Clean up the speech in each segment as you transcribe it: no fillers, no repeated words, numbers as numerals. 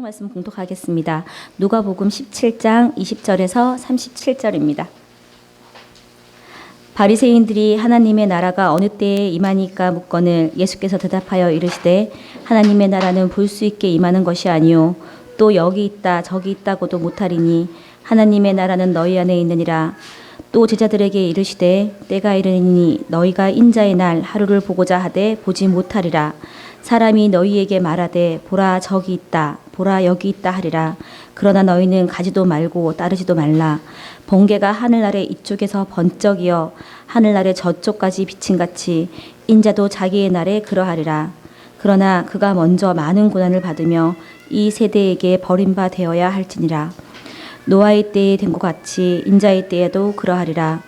성경 말씀 봉독하겠습니다. 누가복음 17장 20절에서 37절입니다. 바리새인들이 하나님의 나라가 어느 때에 임하니까 묻거늘 예수께서 대답하여 이르시되 하나님의 나라는 볼 수 있게 임하는 것이 아니요 또 여기 있다 저기 있다고도 못하리니 하나님의 나라는 너희 안에 있느니라. 또 제자들에게 이르시되 때가 이르니 너희가 인자의 날 하루를 보고자 하되 보지 못하리라. 사람이 너희에게 말하되 보라 저기 있다 보라 여기 있다 하리라. 그러나 너희는 가지도 말고 따르지도 말라. 번개가 하늘 아래 이쪽에서 번쩍이어 하늘 아래 저쪽까지 비침같이 인자도 자기의 날에 그러하리라. 그러나 그가 먼저 많은 고난을 받으며 이 세대에게 버림바 되어야 할지니라. 노아의 때에 된 것 같이 인자의 때에도 그러하리라.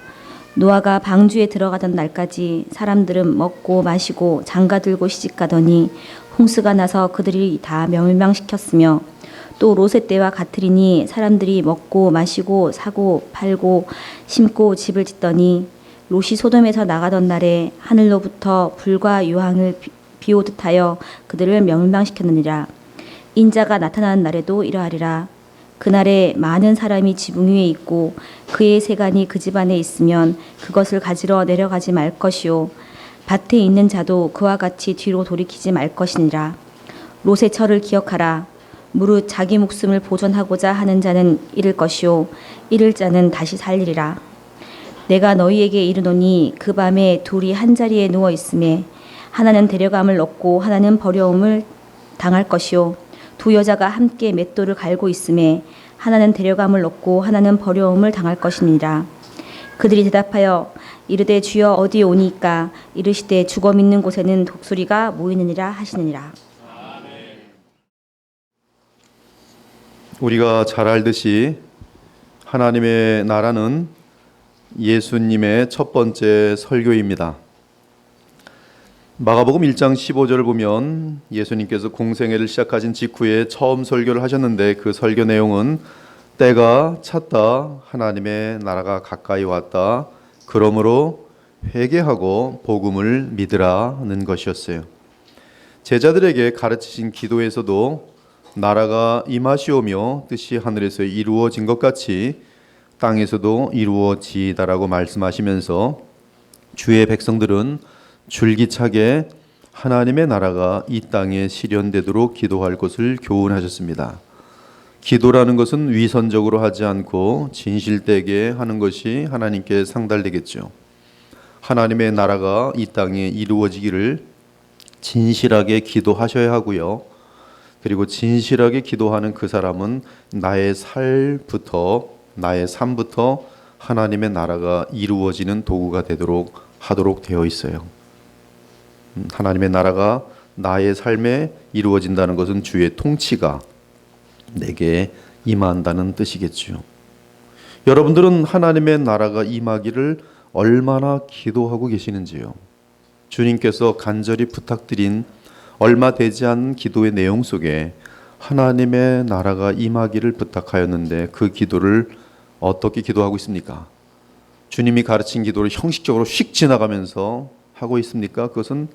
노아가 방주에 들어가던 날까지 사람들은 먹고 마시고 장가들고 시집가더니 홍수가 나서 그들이 다 멸망시켰으며 또 롯의 때와 같으리니 사람들이 먹고 마시고 사고 팔고 심고 집을 짓더니 롯이 소돔에서 나가던 날에 하늘로부터 불과 유황을 비오듯 하여 그들을 멸망시켰느니라. 인자가 나타나는 날에도 이러하리라. 그날에 많은 사람이 지붕 위에 있고 그의 세간이 그 집안에 있으면 그것을 가지러 내려가지 말 것이요 밭에 있는 자도 그와 같이 뒤로 돌이키지 말 것이니라. 롯의 철을 기억하라. 무릇 자기 목숨을 보존하고자 하는 자는 잃을 것이요 잃을 자는 다시 살리리라. 내가 너희에게 이르노니 그 밤에 둘이 한 자리에 누워 있음에 하나는 데려감을 얻고 하나는 버려움을 당할 것이요 두 여자가 함께 맷돌을 갈고 있음에 하나는 데려감을 얻고 하나는 버려움을 당할 것이니라. 그들이 대답하여 이르되 주여 어디 오니까 이르시되 죽어 믿는 곳에는 독수리가 모이느니라 하시느니라. 우리가 잘 알듯이 하나님의 나라는 예수님의 첫 번째 설교입니다. 마가복음 1장 15절을 보면 예수님께서 공생애를 시작하신 직후에 처음 설교를 하셨는데 그 설교 내용은 때가 찼다, 하나님의 나라가 가까이 왔다, 그러므로 회개하고 복음을 믿으라는 것이었어요. 제자들에게 가르치신 기도에서도 나라가 임하시오며 뜻이 하늘에서 이루어진 것 같이 땅에서도 이루어지다라고 말씀하시면서 주의 백성들은 줄기차게 하나님의 나라가 이 땅에 실현되도록 기도할 것을 교훈하셨습니다. 기도라는 것은 위선적으로 하지 않고 진실되게 하는 것이 하나님께 상달되겠죠. 하나님의 나라가 이 땅에 이루어지기를 진실하게 기도하셔야 하고요. 그리고 진실하게 기도하는 그 사람은 나의 삶부터 하나님의 나라가 이루어지는 도구가 되도록 하도록 되어 있어요. 하나님의 나라가 나의 삶에 이루어진다는 것은 주의 통치가 내게 임한다는 뜻이겠죠. 여러분들은 하나님의 나라가 임하기를 얼마나 기도하고 계시는지요? 주님께서 간절히 부탁드린 얼마 되지 않은 기도의 내용 속에 하나님의 나라가 임하기를 부탁하였는데 그 기도를 어떻게 기도하고 있습니까? 주님이 가르친 기도를 형식적으로 휙 지나가면서 하고 있습니까? 그것은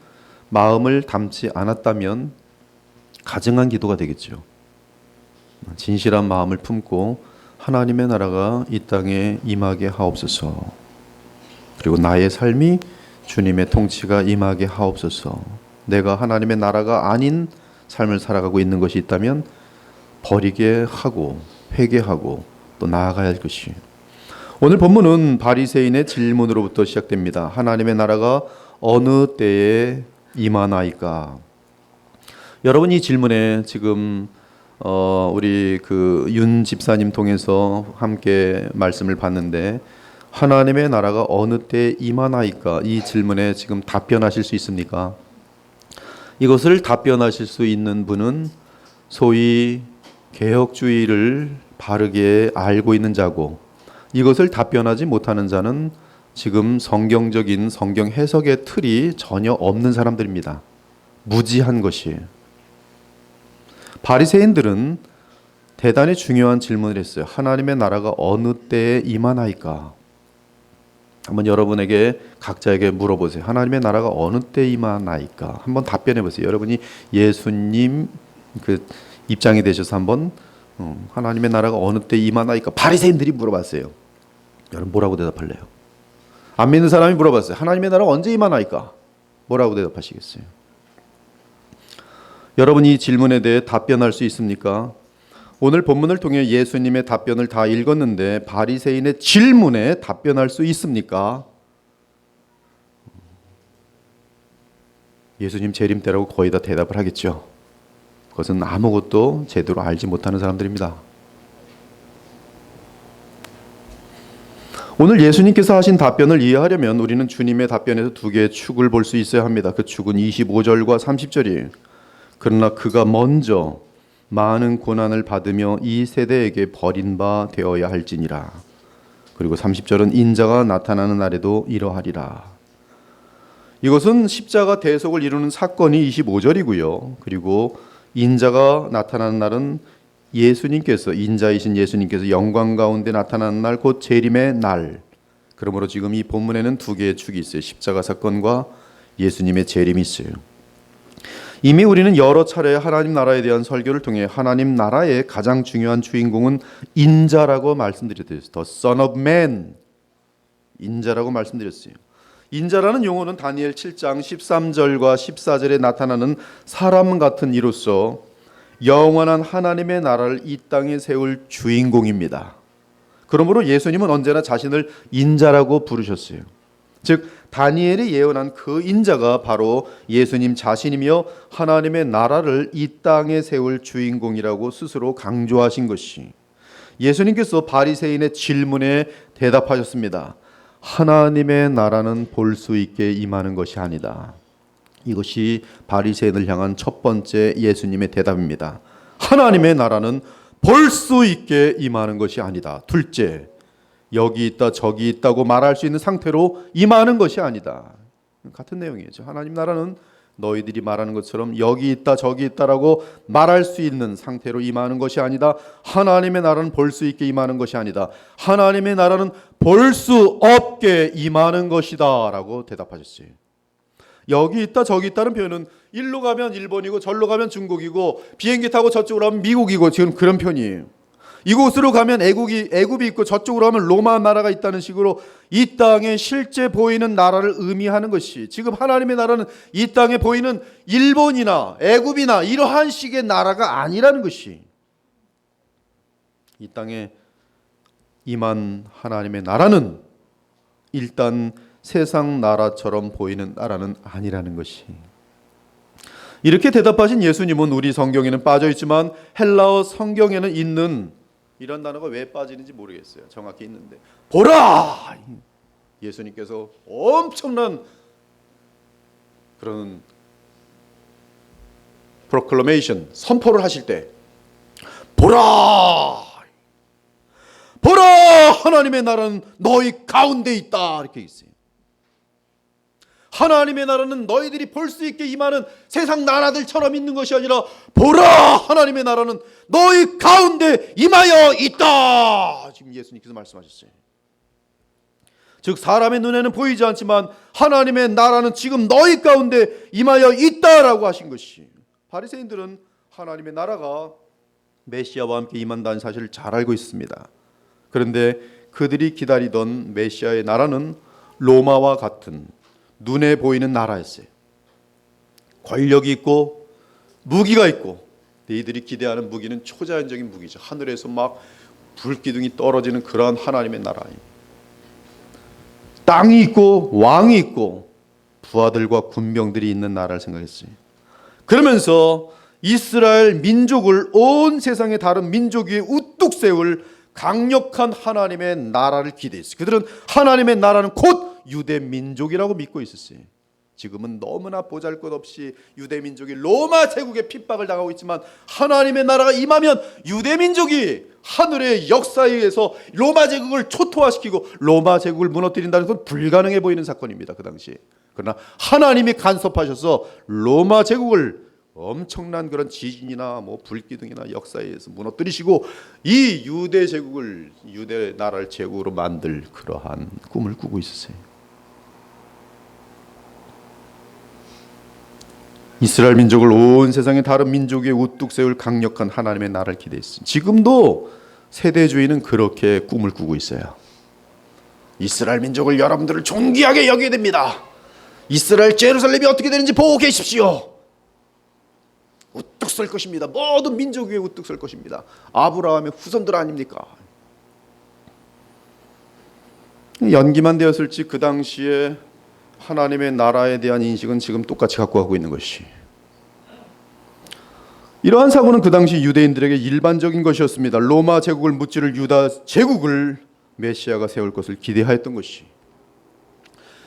마음을 담지 않았다면 가증한 기도가 되겠죠. 진실한 마음을 품고 하나님의 나라가 이 땅에 임하게 하옵소서. 그리고 나의 삶이 주님의 통치가 임하게 하옵소서. 내가 하나님의 나라가 아닌 삶을 살아가고 있는 것이 있다면 버리게 하고 회개하고 또 나아가야 할 것이에요. 오늘 본문은 바리새인의 질문으로부터 시작됩니다. 하나님의 나라가 어느 때에 임하나이까? 여러분, 이 질문에 지금 우리 윤 집사님 통해서 함께 말씀을 봤는데 하나님의 나라가 어느 때에 임하나이까? 이 질문에 지금 답변하실 수 있습니까? 이것을 답변하실 수 있는 분은 소위 개혁주의를 바르게 알고 있는 자고, 이것을 답변하지 못하는 자는 지금 성경적인 성경 해석의 틀이 전혀 없는 사람들입니다. 무지한 것이에요. 바리새인들은 대단히 중요한 질문을 했어요. 하나님의 나라가 어느 때에 임하나이까? 한번 여러분에게 각자에게 물어보세요. 하나님의 나라가 어느 때 임하나이까? 한번 답변해 보세요. 여러분이 예수님 입장이 되셔서 한번 하나님의 나라가 어느 때 임하나이까 바리새인들이 물어봤어요. 여러분 뭐라고 대답할래요? 안 믿는 사람이 물어봤어요. 하나님의 나라가 언제 임하나이까? 뭐라고 대답하시겠어요? 여러분 이 질문에 대해 답변할 수 있습니까? 오늘 본문을 통해 예수님의 답변을 다 읽었는데 바리새인의 질문에 답변할 수 있습니까? 예수님 재림 때라고 거의 다 대답을 하겠죠. 그것은 아무것도 제대로 알지 못하는 사람들입니다. 오늘 예수님께서 하신 답변을 이해하려면 우리는 주님의 답변에서 두 개의 축을 볼 수 있어야 합니다. 그 축은 25절과 30절이에요. 그러나 그가 먼저 많은 고난을 받으며 이 세대에게 버린 바 되어야 할지니라. 그리고 30절은 인자가 나타나는 날에도 이러하리라. 이것은 십자가 대속을 이루는 사건이 25절이고요. 그리고 인자가 나타나는 날은 예수님께서, 인자이신 예수님께서 영광 가운데 나타나는 날, 곧 재림의 날. 그러므로 지금 이 본문에는 두 개의 축이 있어요. 십자가 사건과 예수님의 재림이 있어요. 이미 우리는 여러 차례 하나님 나라에 대한 설교를 통해 하나님 나라의 가장 중요한 주인공은 인자라고 말씀드렸어요. The Son of Man, 인자라고 말씀드렸어요. 인자라는 용어는 다니엘 7장 13절과 14절에 나타나는 사람 같은 이로서 영원한 하나님의 나라를 이 땅에 세울 주인공입니다. 그러므로 예수님은 언제나 자신을 인자라고 부르셨어요. 즉 다니엘이 예언한 그 인자가 바로 예수님 자신이며 하나님의 나라를 이 땅에 세울 주인공이라고 스스로 강조하신 것이, 예수님께서 바리새인의 질문에 대답하셨습니다. 하나님의 나라는 볼 수 있게 임하는 것이 아니다. 이것이 바리새인을 향한 첫 번째 예수님의 대답입니다. 하나님의 나라는 볼 수 있게 임하는 것이 아니다. 둘째, 여기 있다 저기 있다고 말할 수 있는 상태로 임하는 것이 아니다. 같은 내용이죠. 하나님 나라는 너희들이 말하는 것처럼 여기 있다 저기 있다라고 말할 수 있는 상태로 임하는 것이 아니다. 하나님의 나라는 볼 수 있게 임하는 것이 아니다. 하나님의 나라는 볼 수 없게 임하는 것이다 라고 대답하셨어요. 여기 있다 저기 있다는 표현은 일로 가면 일본이고 절로 가면 중국이고 비행기 타고 저쪽으로 가면 미국이고 지금 그런 편이에요. 이곳으로 가면 애굽이 있고 저쪽으로 가면 로마 나라가 있다는 식으로 이 땅에 실제 보이는 나라를 의미하는 것이, 지금 하나님의 나라는 이 땅에 보이는 일본이나 애굽이나 이러한 식의 나라가 아니라는 것이, 이 땅에 임한 하나님의 나라는 일단 세상 나라처럼 보이는 나라는 아니라는 것이. 이렇게 대답하신 예수님은 우리 성경에는 빠져 있지만 헬라어 성경에는 있는 이런 단어가 왜 빠지는지 모르겠어요. 정확히 있는데 보라! 예수님께서 엄청난 그런 프로클레이션, 선포를 하실 때 보라! 보라! 하나님의 나라는 너희 가운데 있다. 이렇게 있어요. 하나님의 나라는 너희들이 볼 수 있게 임하는 세상 나라들처럼 있는 것이 아니라 보라! 하나님의 나라는 너희 가운데 임하여 있다. 지금 예수님께서 말씀하셨어요. 즉 사람의 눈에는 보이지 않지만 하나님의 나라는 지금 너희 가운데 임하여 있다라고 하신 것이, 바리새인들은 하나님의 나라가 메시아와 함께 임한다는 사실을 잘 알고 있습니다. 그런데 그들이 기다리던 메시아의 나라는 로마와 같은 눈에 보이는 나라였어요. 권력이 있고 무기가 있고, 너희들이 기대하는 무기는 초자연적인 무기죠. 하늘에서 막 불기둥이 떨어지는 그러한 하나님의 나라입니다. 땅이 있고 왕이 있고 부하들과 군병들이 있는 나라를 생각했어요. 그러면서 이스라엘 민족을 온 세상의 다른 민족 위에 우뚝 세울 강력한 하나님의 나라를 기대했어요. 그들은 하나님의 나라는 곧 유대 민족이라고 믿고 있었어요. 지금은 너무나 보잘것없이 유대 민족이 로마 제국의 핍박을 당하고 있지만 하나님의 나라가 임하면 유대 민족이 하늘의 역사에 의해서 로마 제국을 초토화시키고 로마 제국을 무너뜨린다는 건 불가능해 보이는 사건입니다. 그 당시에. 그러나 하나님이 간섭하셔서 로마 제국을 엄청난 그런 지진이나 불기둥이나 역사에 의해서 무너뜨리시고 이 유대 제국을, 유대 나라를 제국으로 만들 그러한 꿈을 꾸고 있었어요. 이스라엘 민족을 온 세상의 다른 민족 위에 우뚝 세울 강력한 하나님의 나라를 기대했습니다. 지금도 세대주의는 그렇게 꿈을 꾸고 있어요. 이스라엘 민족을 여러분들을 존귀하게 여겨야 됩니다. 이스라엘 제루살렘이 어떻게 되는지 보고 계십시오. 우뚝 설 것입니다. 모든 민족 위에 우뚝 설 것입니다. 아브라함의 후손들 아닙니까? 연기만 되었을지 그 당시에 하나님의 나라에 대한 인식은 지금 똑같이 갖고 가고 있는 것이, 이러한 사고는 그 당시 유대인들에게 일반적인 것이었습니다. 로마 제국을 무찌를 유다 제국을 메시아가 세울 것을 기대하였던 것이,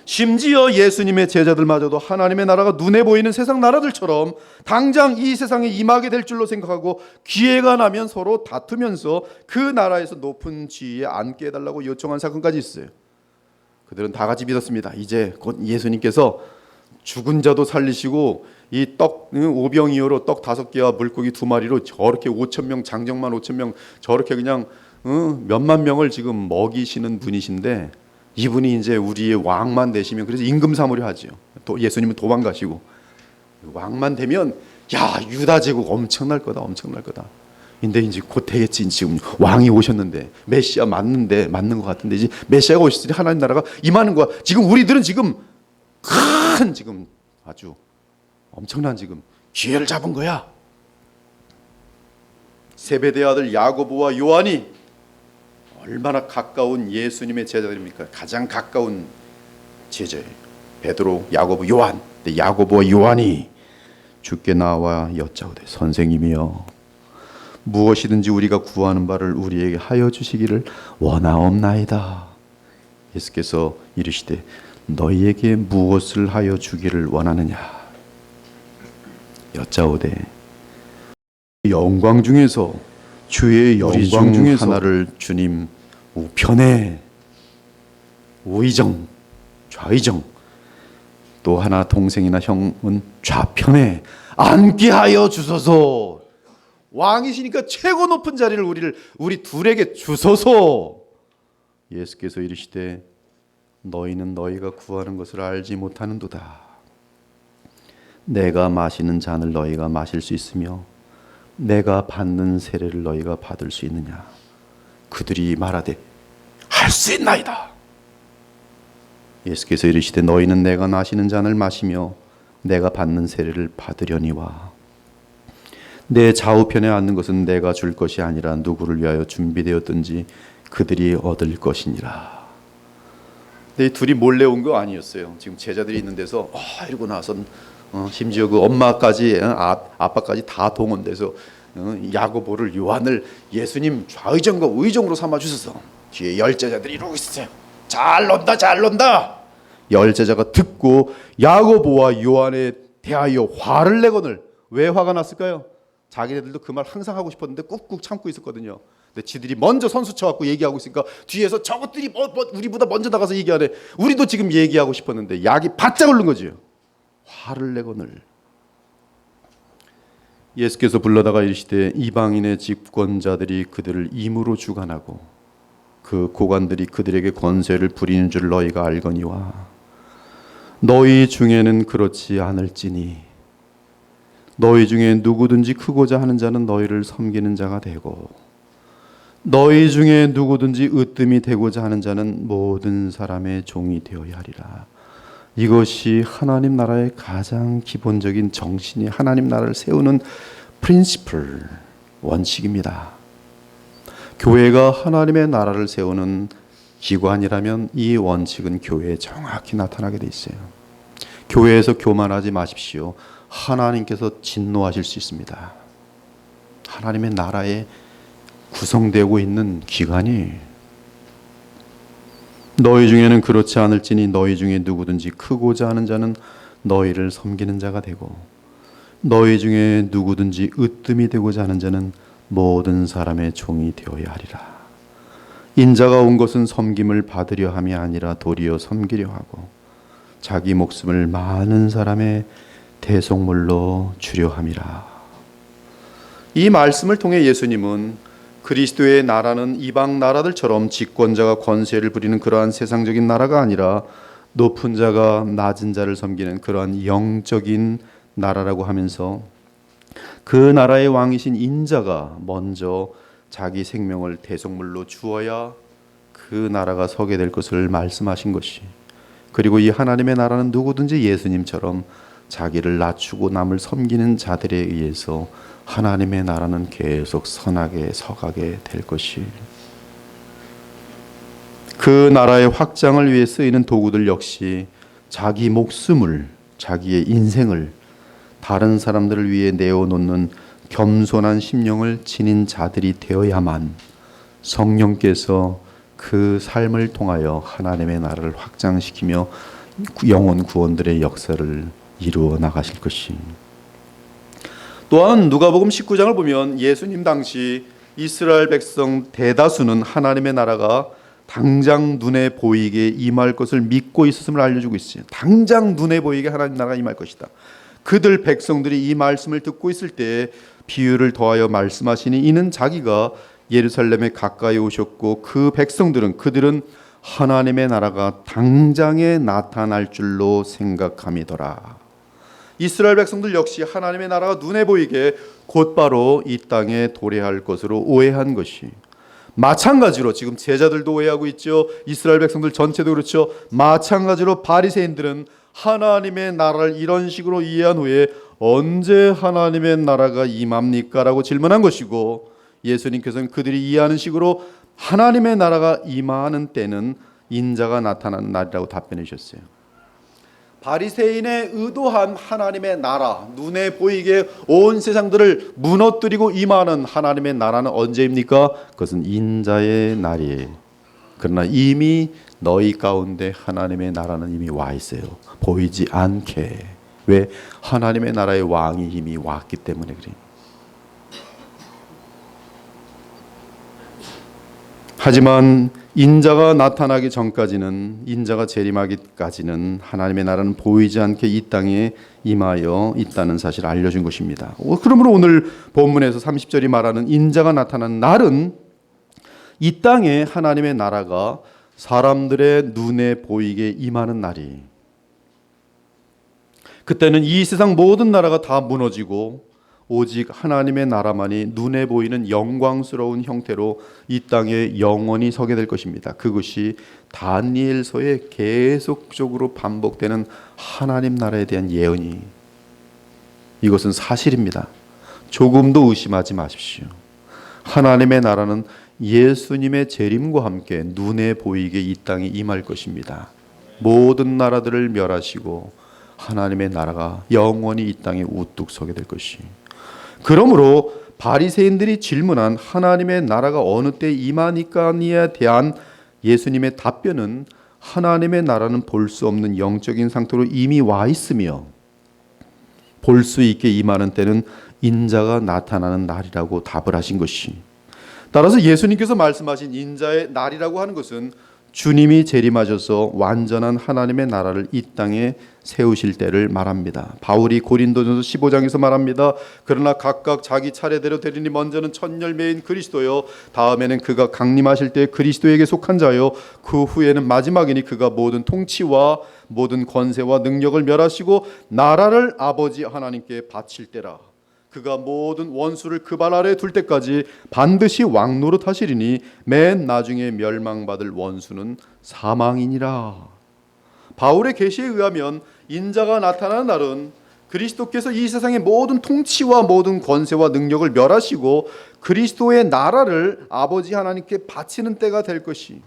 심지어 예수님의 제자들마저도 하나님의 나라가 눈에 보이는 세상 나라들처럼 당장 이 세상에 임하게 될 줄로 생각하고 기회가 나면 서로 다투면서 그 나라에서 높은 지위에 앉게 해달라고 요청한 사건까지 있어요. 그들은 다 같이 믿었습니다. 이제 곧 예수님께서 죽은 자도 살리시고 이 떡 오병이어로 떡 5개와 물고기 2마리로 저렇게 5,000명, 장정만 5,000명 저렇게 그냥 몇만 명을 지금 먹이시는 분이신데, 이분이 이제 우리의 왕만 되시면, 그래서 임금 사무려 하죠. 또 예수님은 도망가시고, 왕만 되면 야 유다 제국 엄청날 거다, 엄청날 거다. 근데 이제 곧 되겠지. 지금 왕이 오셨는데, 메시아 맞는 것 같은데, 이제 메시아가 오셨으니 하나님 나라가 임하는 거야. 지금 우리들은 지금 큰 지금 아주 엄청난 지금 기회를 잡은 거야. 세베대 아들 야고보와 요한이 얼마나 가까운 예수님의 제자들입니까? 가장 가까운 제자예요. 베드로, 야고보, 요한. 근데 야고보와 요한이 주께 나와 여짜오되 선생님이여, 무엇이든지 우리가 구하는 바를 우리에게 하여 주시기를 원하옵나이다. 예수께서 이르시되 너희에게 무엇을 하여 주기를 원하느냐 여짜오되, 영광 중에서 주의 영광 중에서 하나를 주님 우편에, 우의정 좌의정, 또 하나 동생이나 형은 좌편에 앉게 하여 주소서. 왕이시니까 최고 높은 자리를 우리 둘에게 주소서. 예수께서 이르시되 너희는 너희가 구하는 것을 알지 못하는도다. 내가 마시는 잔을 너희가 마실 수 있으며 내가 받는 세례를 너희가 받을 수 있느냐. 그들이 말하되 할 수 있나이다. 예수께서 이르시되 너희는 내가 마시는 잔을 마시며 내가 받는 세례를 받으려니와 내 좌우편에 앉는 것은 내가 줄 것이 아니라 누구를 위하여 준비되었든지 그들이 얻을 것이니라. 근데 이 둘이 몰래 온 거 아니었어요. 지금 제자들이 있는 데서 이러고 나선 심지어 그 엄마까지 아빠까지 다 동원돼서 야고보를, 요한을 예수님 좌의정과 우의정으로 삼아 주셔서 뒤에 10제자들이 이러고 있어요. 잘 논다, 잘 논다. 10제자가 듣고 야고보와 요한에 대하여 화를 내거늘. 왜 화가 났을까요? 자기네들도 그 말 항상 하고 싶었는데 꾹꾹 참고 있었거든요. 근데 지들이 먼저 선수 쳐갖고 얘기하고 있으니까 뒤에서 저것들이 우리보다 먼저 나가서 얘기하네. 우리도 지금 얘기하고 싶었는데 약이 바짝 오른 거지요. 화를 내거늘. 예수께서 불러다가 이르시되 이방인의 집권자들이 그들을 임으로 주관하고 그 고관들이 그들에게 권세를 부리는 줄 너희가 알거니와 너희 중에는 그렇지 않을지니 너희 중에 누구든지 크고자 하는 자는 너희를 섬기는 자가 되고 너희 중에 누구든지 으뜸이 되고자 하는 자는 모든 사람의 종이 되어야 하리라. 이것이 하나님 나라의 가장 기본적인 정신이, 하나님 나라를 세우는 프린시플, 원칙입니다. 교회가 하나님의 나라를 세우는 기관이라면 이 원칙은 교회에 정확히 나타나게 돼 있어요. 교회에서 교만하지 마십시오. 하나님께서 진노하실 수 있습니다. 하나님의 나라에 구성되고 있는 기관이, 너희 중에는 그렇지 않을지니 너희 중에 누구든지 크고자 하는 자는 너희를 섬기는 자가 되고 너희 중에 누구든지 으뜸이 되고자 하는 자는 모든 사람의 종이 되어야 하리라. 인자가 온 것은 섬김을 받으려 함이 아니라 도리어 섬기려 하고 자기 목숨을 많은 사람의 대속물로 주려 함이라. 이 말씀을 통해 예수님은 그리스도의 나라는 이방 나라들처럼 집권자가 권세를 부리는 그러한 세상적인 나라가 아니라 높은 자가 낮은 자를 섬기는 그러한 영적인 나라라고 하면서 그 나라의 왕이신 인자가 먼저 자기 생명을 대속물로 주어야 그 나라가 서게 될 것을 말씀하신 것이, 그리고 이 하나님의 나라는 누구든지 예수님처럼 자기를 낮추고 남을 섬기는 자들에 의해서 하나님의 나라는 계속 선하게 서가게 될 것이, 그 나라의 확장을 위해 쓰이는 도구들 역시 자기 목숨을, 자기의 인생을 다른 사람들을 위해 내어놓는 겸손한 심령을 지닌 자들이 되어야만 성령께서 그 삶을 통하여 하나님의 나라를 확장시키며 영혼 구원들의 역사를 이루어 나가실 것이. 또한 누가복음 19장을 보면 예수님 당시 이스라엘 백성 대다수는 하나님의 나라가 당장 눈에 보이게 임할 것을 믿고 있었음을 알려주고 있어요. 당장 눈에 보이게 하나님 나라가 임할 것이다. 그들 백성들이 이 말씀을 듣고 있을 때 비유를 더하여 말씀하시니 이는 자기가 예루살렘에 가까이 오셨고 그들은 하나님의 나라가 당장에 나타날 줄로 생각함이더라. 이스라엘 백성들 역시 하나님의 나라가 눈에 보이게 곧바로 이 땅에 도래할 것으로 오해한 것이, 마찬가지로 지금 제자들도 오해하고 있죠. 이스라엘 백성들 전체도 그렇죠. 마찬가지로 바리새인들은 하나님의 나라를 이런 식으로 이해한 후에 언제 하나님의 나라가 임합니까? 라고 질문한 것이고, 예수님께서는 그들이 이해하는 식으로 하나님의 나라가 임하는 때는 인자가 나타나는 날이라고 답변해 주셨어요. 바리새인의 의도한 하나님의 나라, 눈에 보이게 온 세상들을 무너뜨리고 임하는 하나님의 나라는 언제입니까? 그것은 인자의 날이에요. 그러나 이미 너희 가운데 하나님의 나라는 이미 와 있어요. 보이지 않게. 왜? 하나님의 나라의 왕이 이미 왔기 때문에 그래요. 하지만 인자가 나타나기 전까지는, 인자가 재림하기까지는 하나님의 나라는 보이지 않게 이 땅에 임하여 있다는 사실을 알려준 것입니다. 그러므로 오늘 본문에서 30절이 말하는 인자가 나타나는 날은 이 땅에 하나님의 나라가 사람들의 눈에 보이게 임하는 날이, 그때는 이 세상 모든 나라가 다 무너지고 오직 하나님의 나라만이 눈에 보이는 영광스러운 형태로 이 땅에 영원히 서게 될 것입니다. 그것이 다니엘서에 계속적으로 반복되는 하나님 나라에 대한 예언이, 이것은 사실입니다. 조금도 의심하지 마십시오. 하나님의 나라는 예수님의 재림과 함께 눈에 보이게 이 땅에 임할 것입니다. 모든 나라들을 멸하시고 하나님의 나라가 영원히 이 땅에 우뚝 서게 될 것이. 그러므로 바리새인들이 질문한 하나님의 나라가 어느 때 임하니까에 대한 예수님의 답변은 하나님의 나라는 볼 수 없는 영적인 상태로 이미 와 있으며 볼 수 있게 임하는 때는 인자가 나타나는 날이라고 답을 하신 것이. 따라서 예수님께서 말씀하신 인자의 날이라고 하는 것은 주님이 재림하셔서 완전한 하나님의 나라를 이 땅에 세우실 때를 말합니다. 바울이 고린도전서 15장에서 말합니다. 그러나 각각 자기 차례대로 되리니 먼저는 첫 열매인 그리스도요, 다음에는 그가 강림하실 때 그리스도에게 속한 자요, 그 후에는 마지막이니 그가 모든 통치와 모든 권세와 능력을 멸하시고 나라를 아버지 하나님께 바칠 때라. 그가 모든 원수를 그 발 아래 둘 때까지 반드시 왕노릇 하시리니 맨 나중에 멸망받을 원수는 사망이니라. 바울의 계시에 의하면 인자가 나타나는 날은 그리스도께서 이 세상의 모든 통치와 모든 권세와 능력을 멸하시고 그리스도의 나라를 아버지 하나님께 바치는 때가 될 것이,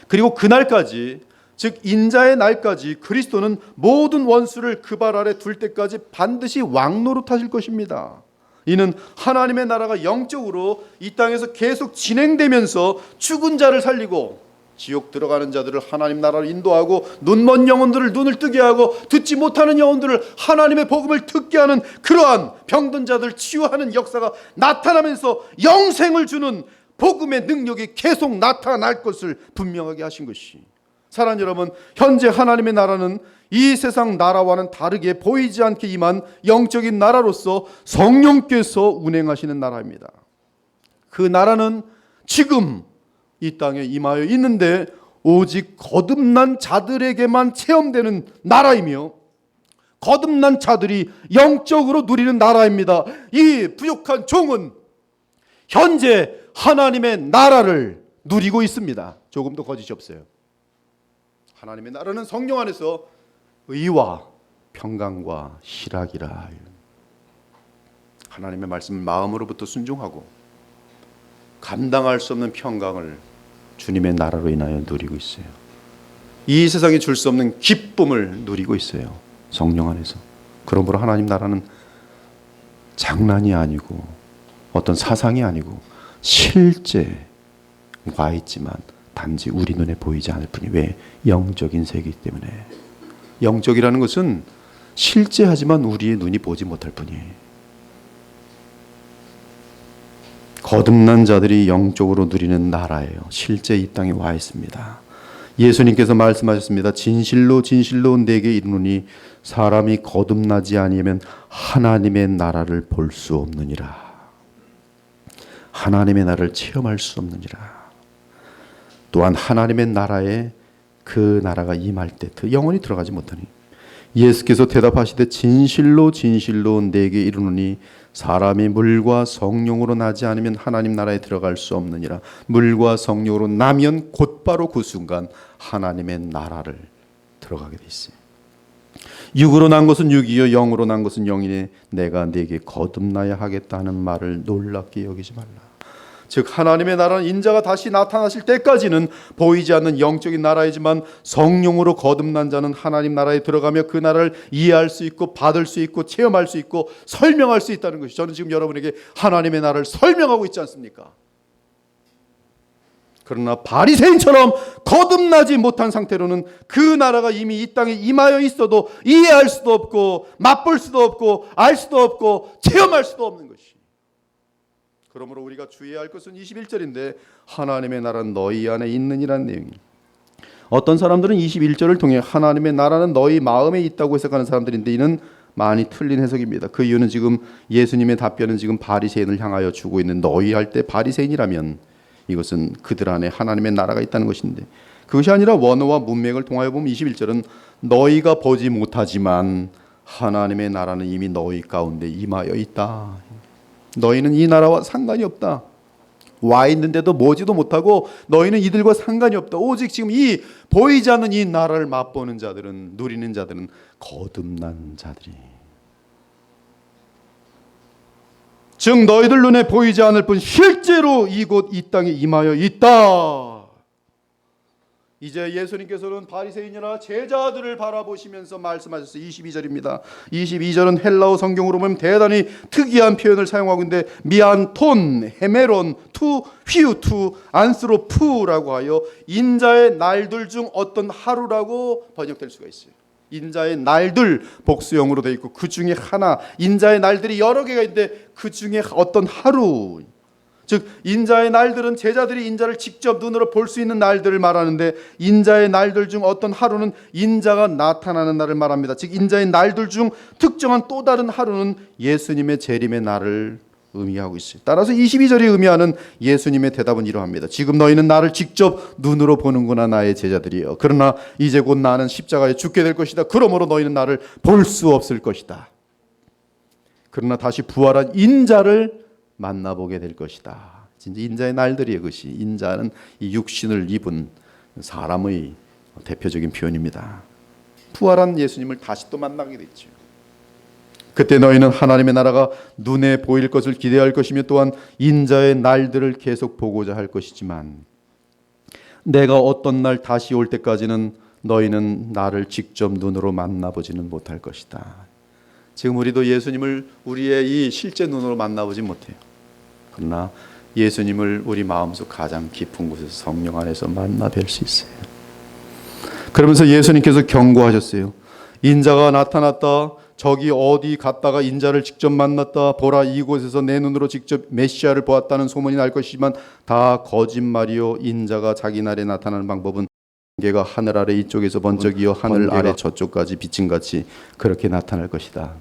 그리고 그날까지, 즉 인자의 날까지 그리스도는 모든 원수를 그 발 아래 둘 때까지 반드시 왕노릇 하실 것입니다. 이는 하나님의 나라가 영적으로 이 땅에서 계속 진행되면서 죽은 자를 살리고 지옥 들어가는 자들을 하나님 나라로 인도하고 눈먼 영혼들을 눈을 뜨게 하고 듣지 못하는 영혼들을 하나님의 복음을 듣게 하는 그러한 병든 자들 치유하는 역사가 나타나면서 영생을 주는 복음의 능력이 계속 나타날 것을 분명하게 하신 것이. 사랑하는 여러분, 현재 하나님의 나라는 이 세상 나라와는 다르게 보이지 않게 임한 영적인 나라로서 성령께서 운행하시는 나라입니다. 그 나라는 지금 이 땅에 임하여 있는데 오직 거듭난 자들에게만 체험되는 나라이며, 거듭난 자들이 영적으로 누리는 나라입니다. 이 부족한 종은 현재 하나님의 나라를 누리고 있습니다. 조금도 거짓이 없어요. 하나님의 나라는 성령 안에서 의와 평강과 희락이라. 하나님의 말씀을 마음으로부터 순종하고 감당할 수 없는 평강을 주님의 나라로 인하여 누리고 있어요. 이 세상이 줄 수 없는 기쁨을 누리고 있어요. 성령 안에서. 그러므로 하나님 나라는 장난이 아니고 어떤 사상이 아니고 실제 와 있지만 단지 우리 눈에 보이지 않을 뿐이. 왜? 영적인 세계이기 때문에. 영적이라는 것은 실제하지만 우리의 눈이 보지 못할 뿐이에요. 거듭난 자들이 영적으로 누리는 나라예요. 실제 이 땅에 와 있습니다. 예수님께서 말씀하셨습니다. 진실로 진실로 내게 이르노니 사람이 거듭나지 아니하면 하나님의 나라를 볼 수 없느니라. 하나님의 나라를 체험할 수 없느니라. 또한 하나님의 나라에 그 나라가 임할 때 그 영혼이 들어가지 못하니 예수께서 대답하시되 진실로 진실로 내게 이르노니 사람이 물과 성령으로 나지 않으면 하나님 나라에 들어갈 수 없느니라. 물과 성령으로 나면 곧바로 그 순간 하나님의 나라를 들어가게 돼 있어요. 육으로 난 것은 육이요 영으로 난 것은 영이니 내가 네게 거듭나야 하겠다 하는 말을 놀랍게 여기지 말라. 즉 하나님의 나라는 인자가 다시 나타나실 때까지는 보이지 않는 영적인 나라이지만 성령으로 거듭난 자는 하나님 나라에 들어가며 그 나라를 이해할 수 있고 받을 수 있고 체험할 수 있고 설명할 수 있다는 것이, 저는 지금 여러분에게 하나님의 나라를 설명하고 있지 않습니까? 그러나 바리새인처럼 거듭나지 못한 상태로는 그 나라가 이미 이 땅에 임하여 있어도 이해할 수도 없고 맛볼 수도 없고 알 수도 없고 체험할 수도 없는 것이. 그러므로 우리가 주의해야 할 것은 21절인데 하나님의 나라는 너희 안에 있느니라는 내용입니다. 어떤 사람들은 21절을 통해 하나님의 나라는 너희 마음에 있다고 해석하는 사람들인데 이는 많이 틀린 해석입니다. 그 이유는 지금 예수님의 답변은 지금 바리새인을 향하여 주고 있는 너희 할 때 바리새인이라면 이것은 그들 안에 하나님의 나라가 있다는 것인데 그것이 아니라 원어와 문맥을 통하여 보면 21절은 너희가 보지 못하지만 하나님의 나라는 이미 너희 가운데 임하여 있다. 너희는 이 나라와 상관이 없다. 와 있는데도 보지도 못하고 너희는 이들과 상관이 없다. 오직 지금 이 보이지 않는 이 나라를 맛보는 자들은, 누리는 자들은 거듭난 자들이. 즉 너희들 눈에 보이지 않을 뿐 실제로 이곳 이 땅에 임하여 있다. 이제 예수님께서는 바리새인이나 제자들을 바라보시면서 말씀하셨어요. 22절입니다. 22절은 헬라어 성경으로 보면 대단히 특이한 표현을 사용하고 있는데 미안톤, 헤메론, 투, 휘우, 투, 안스로푸라고 하여 인자의 날들 중 어떤 하루라고 번역될 수가 있어요. 인자의 날들 복수형으로 되어 있고 그 중에 하나, 인자의 날들이 여러 개가 있는데 그 중에 어떤 하루. 즉 인자의 날들은 제자들이 인자를 직접 눈으로 볼 수 있는 날들을 말하는데 인자의 날들 중 어떤 하루는 인자가 나타나는 날을 말합니다. 즉 인자의 날들 중 특정한 또 다른 하루는 예수님의 재림의 날을 의미하고 있어요. 따라서 22절이 의미하는 예수님의 대답은 이러합니다. 지금 너희는 나를 직접 눈으로 보는구나 나의 제자들이여. 그러나 이제 곧 나는 십자가에 죽게 될 것이다. 그러므로 너희는 나를 볼 수 없을 것이다. 그러나 다시 부활한 인자를 만나보게 될 것이다. 진짜 인자의 날들이에요. 그것이 인자는 이 육신을 입은 사람의 대표적인 표현입니다. 부활한 예수님을 다시 또 만나게 됐죠. 그때 너희는 하나님의 나라가 눈에 보일 것을 기대할 것이며 또한 인자의 날들을 계속 보고자 할 것이지만 내가 어떤 날 다시 올 때까지는 너희는 나를 직접 눈으로 만나보지는 못할 것이다. 지금 우리도 예수님을 우리의 이 실제 눈으로 만나보지 못해요. 그러나 예수님을 우리 마음속 가장 깊은 곳에서 성령 안에서 만나 뵐 수 있어요. 그러면서 예수님께서 경고하셨어요. 인자가 나타났다. 저기 어디 갔다가 인자를 직접 만났다. 보라 이곳에서 내 눈으로 직접 메시아를 보았다는 소문이 날 것이지만 다 거짓말이요. 인자가 자기 날에 나타나는 방법은 개가 하늘 아래 이쪽에서 번쩍이어 하늘 아래 저쪽까지 비침같이 그렇게 나타날 것이다.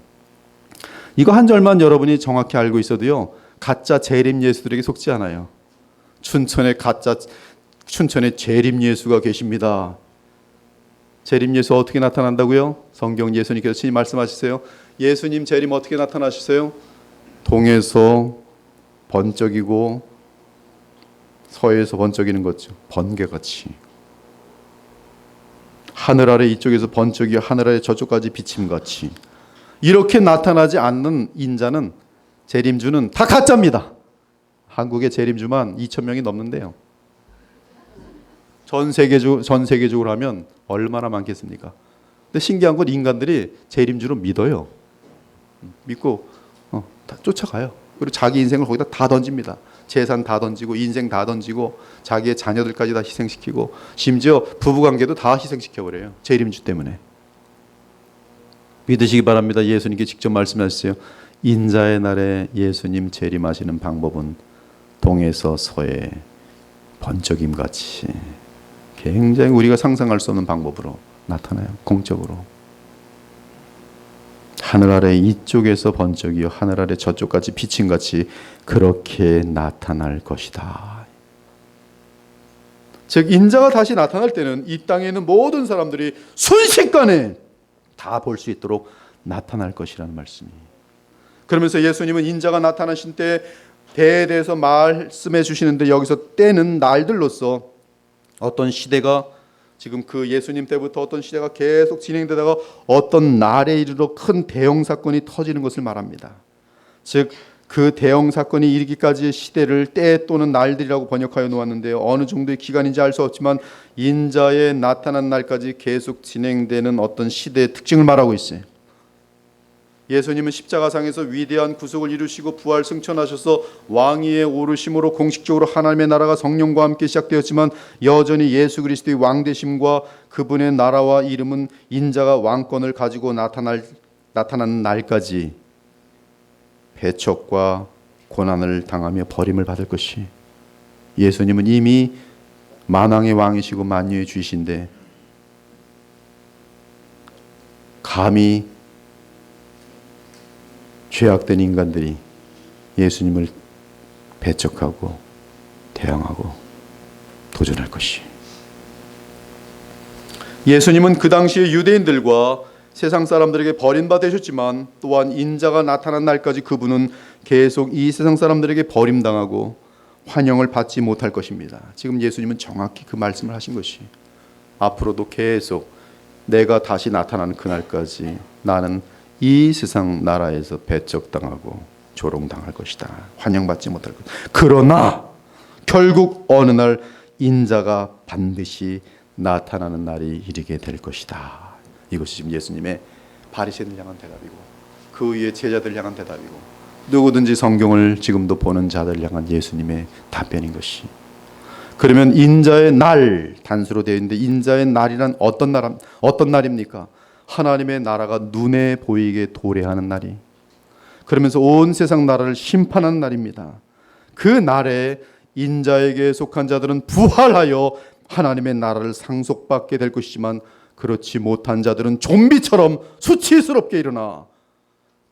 이거 한 절만 여러분이 정확히 알고 있어도요. 가짜 재림 예수들에게 속지 않아요. 춘천에 재림 예수가 계십니다. 재림 예수 어떻게 나타난다고요? 성경 예수님께서 친히 말씀하시세요. 예수님 재림 어떻게 나타나시세요? 동에서 번쩍이고 서에서 번쩍이는 거죠. 번개같이. 하늘 아래 이쪽에서 번쩍이 하늘 아래 저쪽까지 비침같이. 이렇게 나타나지 않는 인자는, 재림주는 다 가짜입니다. 한국의 재림주만 2,000명이 넘는데요. 전 세계적으로 하면 얼마나 많겠습니까? 근데 신기한 건 인간들이 재림주로 믿어요. 믿고 다 쫓아가요. 그리고 자기 인생을 거기다 다 던집니다. 재산 다 던지고 인생 다 던지고 자기의 자녀들까지 다 희생시키고 심지어 부부관계도 다 희생시켜버려요. 재림주 때문에. 믿으시기 바랍니다. 예수님께 직접 말씀하셨어요. 인자의 날에 예수님 재림하시는 방법은 동에서 서에 번쩍임같이 굉장히 우리가 상상할 수 없는 방법으로 나타나요. 공적으로. 하늘 아래 이쪽에서 번쩍이요 하늘 아래 저쪽까지 비침같이 그렇게 나타날 것이다. 즉 인자가 다시 나타날 때는 이 땅에 있는 모든 사람들이 순식간에 다 볼 수 있도록 나타날 것이라는 말씀이. 그러면서 예수님은 인자가 나타나신 때 때에 대해서 말씀해 주시는데 여기서 때는 날들로서 어떤 시대가 지금 그 예수님 때부터 어떤 시대가 계속 진행되다가 어떤 날에 이르러 큰 대형 사건이 터지는 것을 말합니다. 즉 그 대형 사건이 이르기까지의 시대를 때 또는 날들이라고 번역하여 놓았는데요. 어느 정도의 기간인지 알 수 없지만 인자의 나타난 날까지 계속 진행되는 어떤 시대의 특징을 말하고 있어요. 예수님은 십자가상에서 위대한 구속을 이루시고 부활 승천하셔서 왕위에 오르심으로 공식적으로 하나님의 나라가 성령과 함께 시작되었지만 여전히 예수 그리스도의 왕되심과 그분의 나라와 이름은 인자가 왕권을 가지고 나타나는 날까지 배척과 고난을 당하며 버림을 받을 것이. 예수님은 이미 만왕의 왕이시고 만유의 주이신데 감히 죄악된 인간들이 예수님을 배척하고 대항하고 도전할 것이. 예수님은 그 당시의 유대인들과 세상 사람들에게 버림받으셨지만 또한 인자가 나타난 날까지 그분은 계속 이 세상 사람들에게 버림당하고 환영을 받지 못할 것입니다. 지금 예수님은 정확히 그 말씀을 하신 것이 앞으로도 계속 내가 다시 나타나는 그날까지 나는 이 세상 나라에서 배척당하고 조롱당할 것이다. 환영받지 못할 것이다. 그러나 결국 어느 날 인자가 반드시 나타나는 날이 이르게 될 것이다. 이것이 지금 예수님의 바리새인을 향한 대답이고 그 위에 제자들 향한 대답이고 누구든지 성경을 지금도 보는 자들 향한 예수님의 답변인 것이. 그러면 인자의 날 단수로 되어 있는데 인자의 날이란 어떤 날입니까? 하나님의 나라가 눈에 보이게 도래하는 날이. 그러면서 온 세상 나라를 심판하는 날입니다. 그 날에 인자에게 속한 자들은 부활하여 하나님의 나라를 상속받게 될 것이지만 그렇지 못한 자들은 좀비처럼 수치스럽게 일어나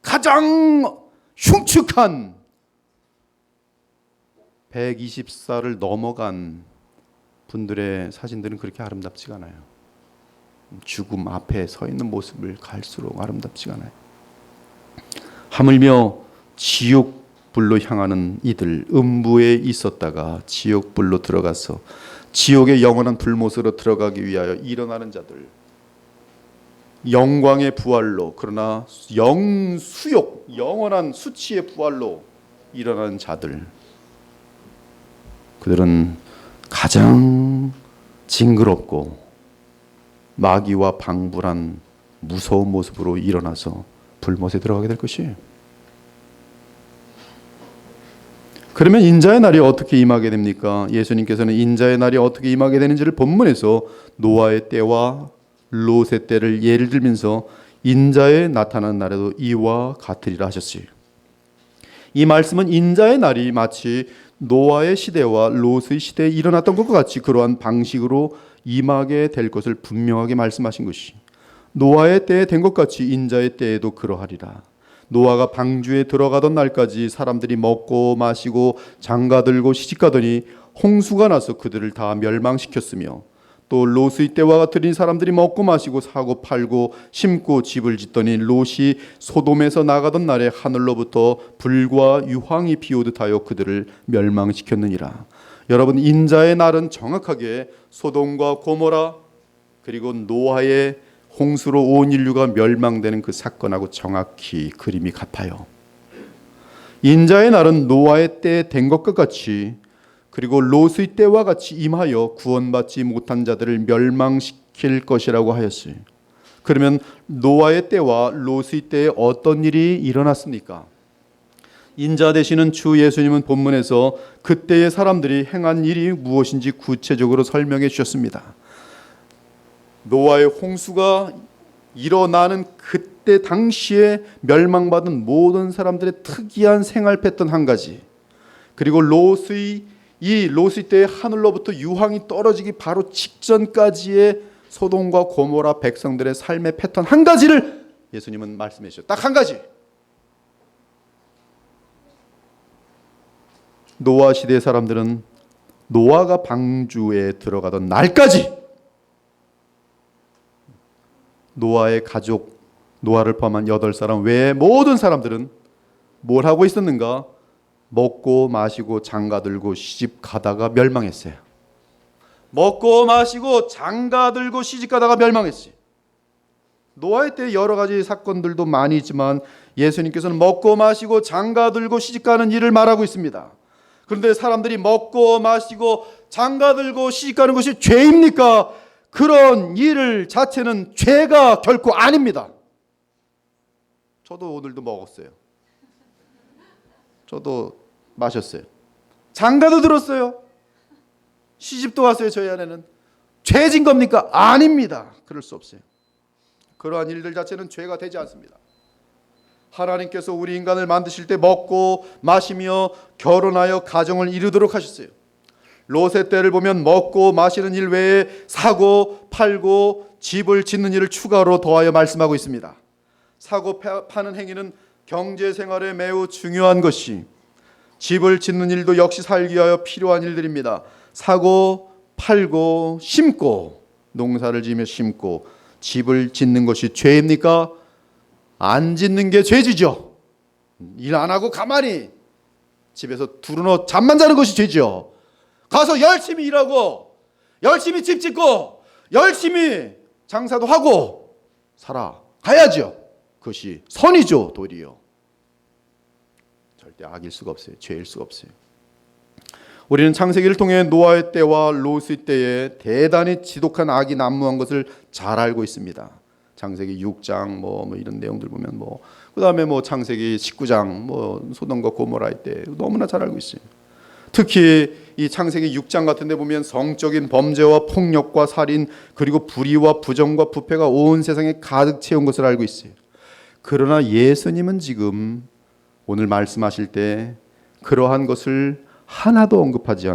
가장 흉측한 120살을 넘어간 분들의 사진들은 그렇게 아름답지가 않아요. 죽음 앞에 서 있는 모습을 갈수록 아름답지가 않아요. 하물며 지옥불로 향하는 이들, 음부에 있었다가 지옥불로 들어가서 지옥의 영원한 불못으로 들어가기 위하여 일어나는 자들, 영광의 부활로 그러나 영수욕, 영원한 수치의 부활로 일어나는 자들, 그들은 가장 징그럽고 마귀와 방불한 무서운 모습으로 일어나서 불못에 들어가게 될 것이에요. 그러면 인자의 날이 어떻게 임하게 됩니까? 예수님께서는 인자의 날이 어떻게 임하게 되는지를 본문에서 노아의 때와 롯의 때를 예를 들면서 인자의 나타난 날에도 이와 같으리라 하셨어요. 이 말씀은 인자의 날이 마치 노아의 시대와 롯의 시대에 일어났던 것과 같이 그러한 방식으로 임하게 될 것을 분명하게 말씀하신 것이, 노아의 때에 된 것 같이 인자의 때에도 그러하리라. 노아가 방주에 들어가던 날까지 사람들이 먹고 마시고 장가들고 시집가더니 홍수가 나서 그들을 다 멸망시켰으며 또 롯의 때와 같으니 사람들이 먹고 마시고 사고 팔고 심고 집을 짓더니 롯이 소돔에서 나가던 날에 하늘로부터 불과 유황이 비오듯 하여 그들을 멸망시켰느니라. 여러분, 인자의 날은 정확하게 소돔과 고모라 그리고 노아의 홍수로 온 인류가 멸망되는 그 사건하고 정확히 그림이 같아요. 인자의 날은 노아의 때 된 것과 같이 그리고 롯의 때와 같이 임하여 구원받지 못한 자들을 멸망시킬 것이라고 하였어요. 그러면 노아의 때와 롯의 때에 어떤 일이 일어났습니까? 인자 되시는 주 예수님은 본문에서 그때의 사람들이 행한 일이 무엇인지 구체적으로 설명해 주셨습니다. 노아의 홍수가 일어나는 그때 당시에 멸망받은 모든 사람들의 특이한 생활 패턴 한 가지, 그리고 롯의 때에 하늘로부터 유황이 떨어지기 바로 직전까지의 소돔과 고모라 백성들의 삶의 패턴 한 가지를 예수님은 말씀해 주셨어요. 딱 한 가지. 노아 시대의 사람들은 노아가 방주에 들어가던 날까지 노아의 가족, 노아를 포함한 8사람 외에 모든 사람들은 뭘 하고 있었는가? 먹고 마시고 장가들고 시집 가다가 멸망했어요. 먹고 마시고 장가들고 시집 가다가 멸망했어요. 노아의 때 여러 가지 사건들도 많이 있지만 예수님께서는 먹고 마시고 장가들고 시집 가는 일을 말하고 있습니다. 그런데 사람들이 먹고 마시고 장가들고 시집 가는 것이 죄입니까? 그런 일 자체는 죄가 결코 아닙니다. 저도 오늘도 먹었어요. 저도 마셨어요. 장가도 들었어요. 시집도 왔어요. 저희 아내는. 죄진 겁니까? 아닙니다. 그럴 수 없어요. 그러한 일들 자체는 죄가 되지 않습니다. 하나님께서 우리 인간을 만드실 때 먹고 마시며 결혼하여 가정을 이루도록 하셨어요. 롯의 때를 보면 먹고 마시는 일 외에 사고 팔고 집을 짓는 일을 추가로 더하여 말씀하고 있습니다. 사고 파는 행위는 경제 생활에 매우 중요한 것이, 집을 짓는 일도 역시 살기 위하여 필요한 일들입니다. 사고 팔고 심고, 농사를 지으며 심고 집을 짓는 것이 죄입니까? 안 짓는 게 죄지죠. 일 안 하고 가만히 집에서 두루누워 잠만 자는 것이 죄죠. 가서 열심히 일하고 열심히 집 짓고 열심히 장사도 하고 살아가야죠. 그것이 선이죠. 도리요. 절대 악일 수가 없어요. 죄일 수가 없어요. 우리는 창세기를 통해 노아의 때와 롯의 때에 대단히 지독한 악이 난무한 것을 잘 알고 있습니다. 창세기 6장 뭐 이런 내용들 보면 그다음에 창세기 19장 소돔과 고모라의 때 너무나 잘 알고 있어요. 특히 이 창세기 6장 같은 데 보면 성적인 범죄와 폭력과 살인 그리고 불의와 부정과 부패가 온 세상에 가득 채운 것을 알고 있어요. 그러나 예수님은 지금 오늘 말씀하실 때 그러한 것을 하나도 언급하지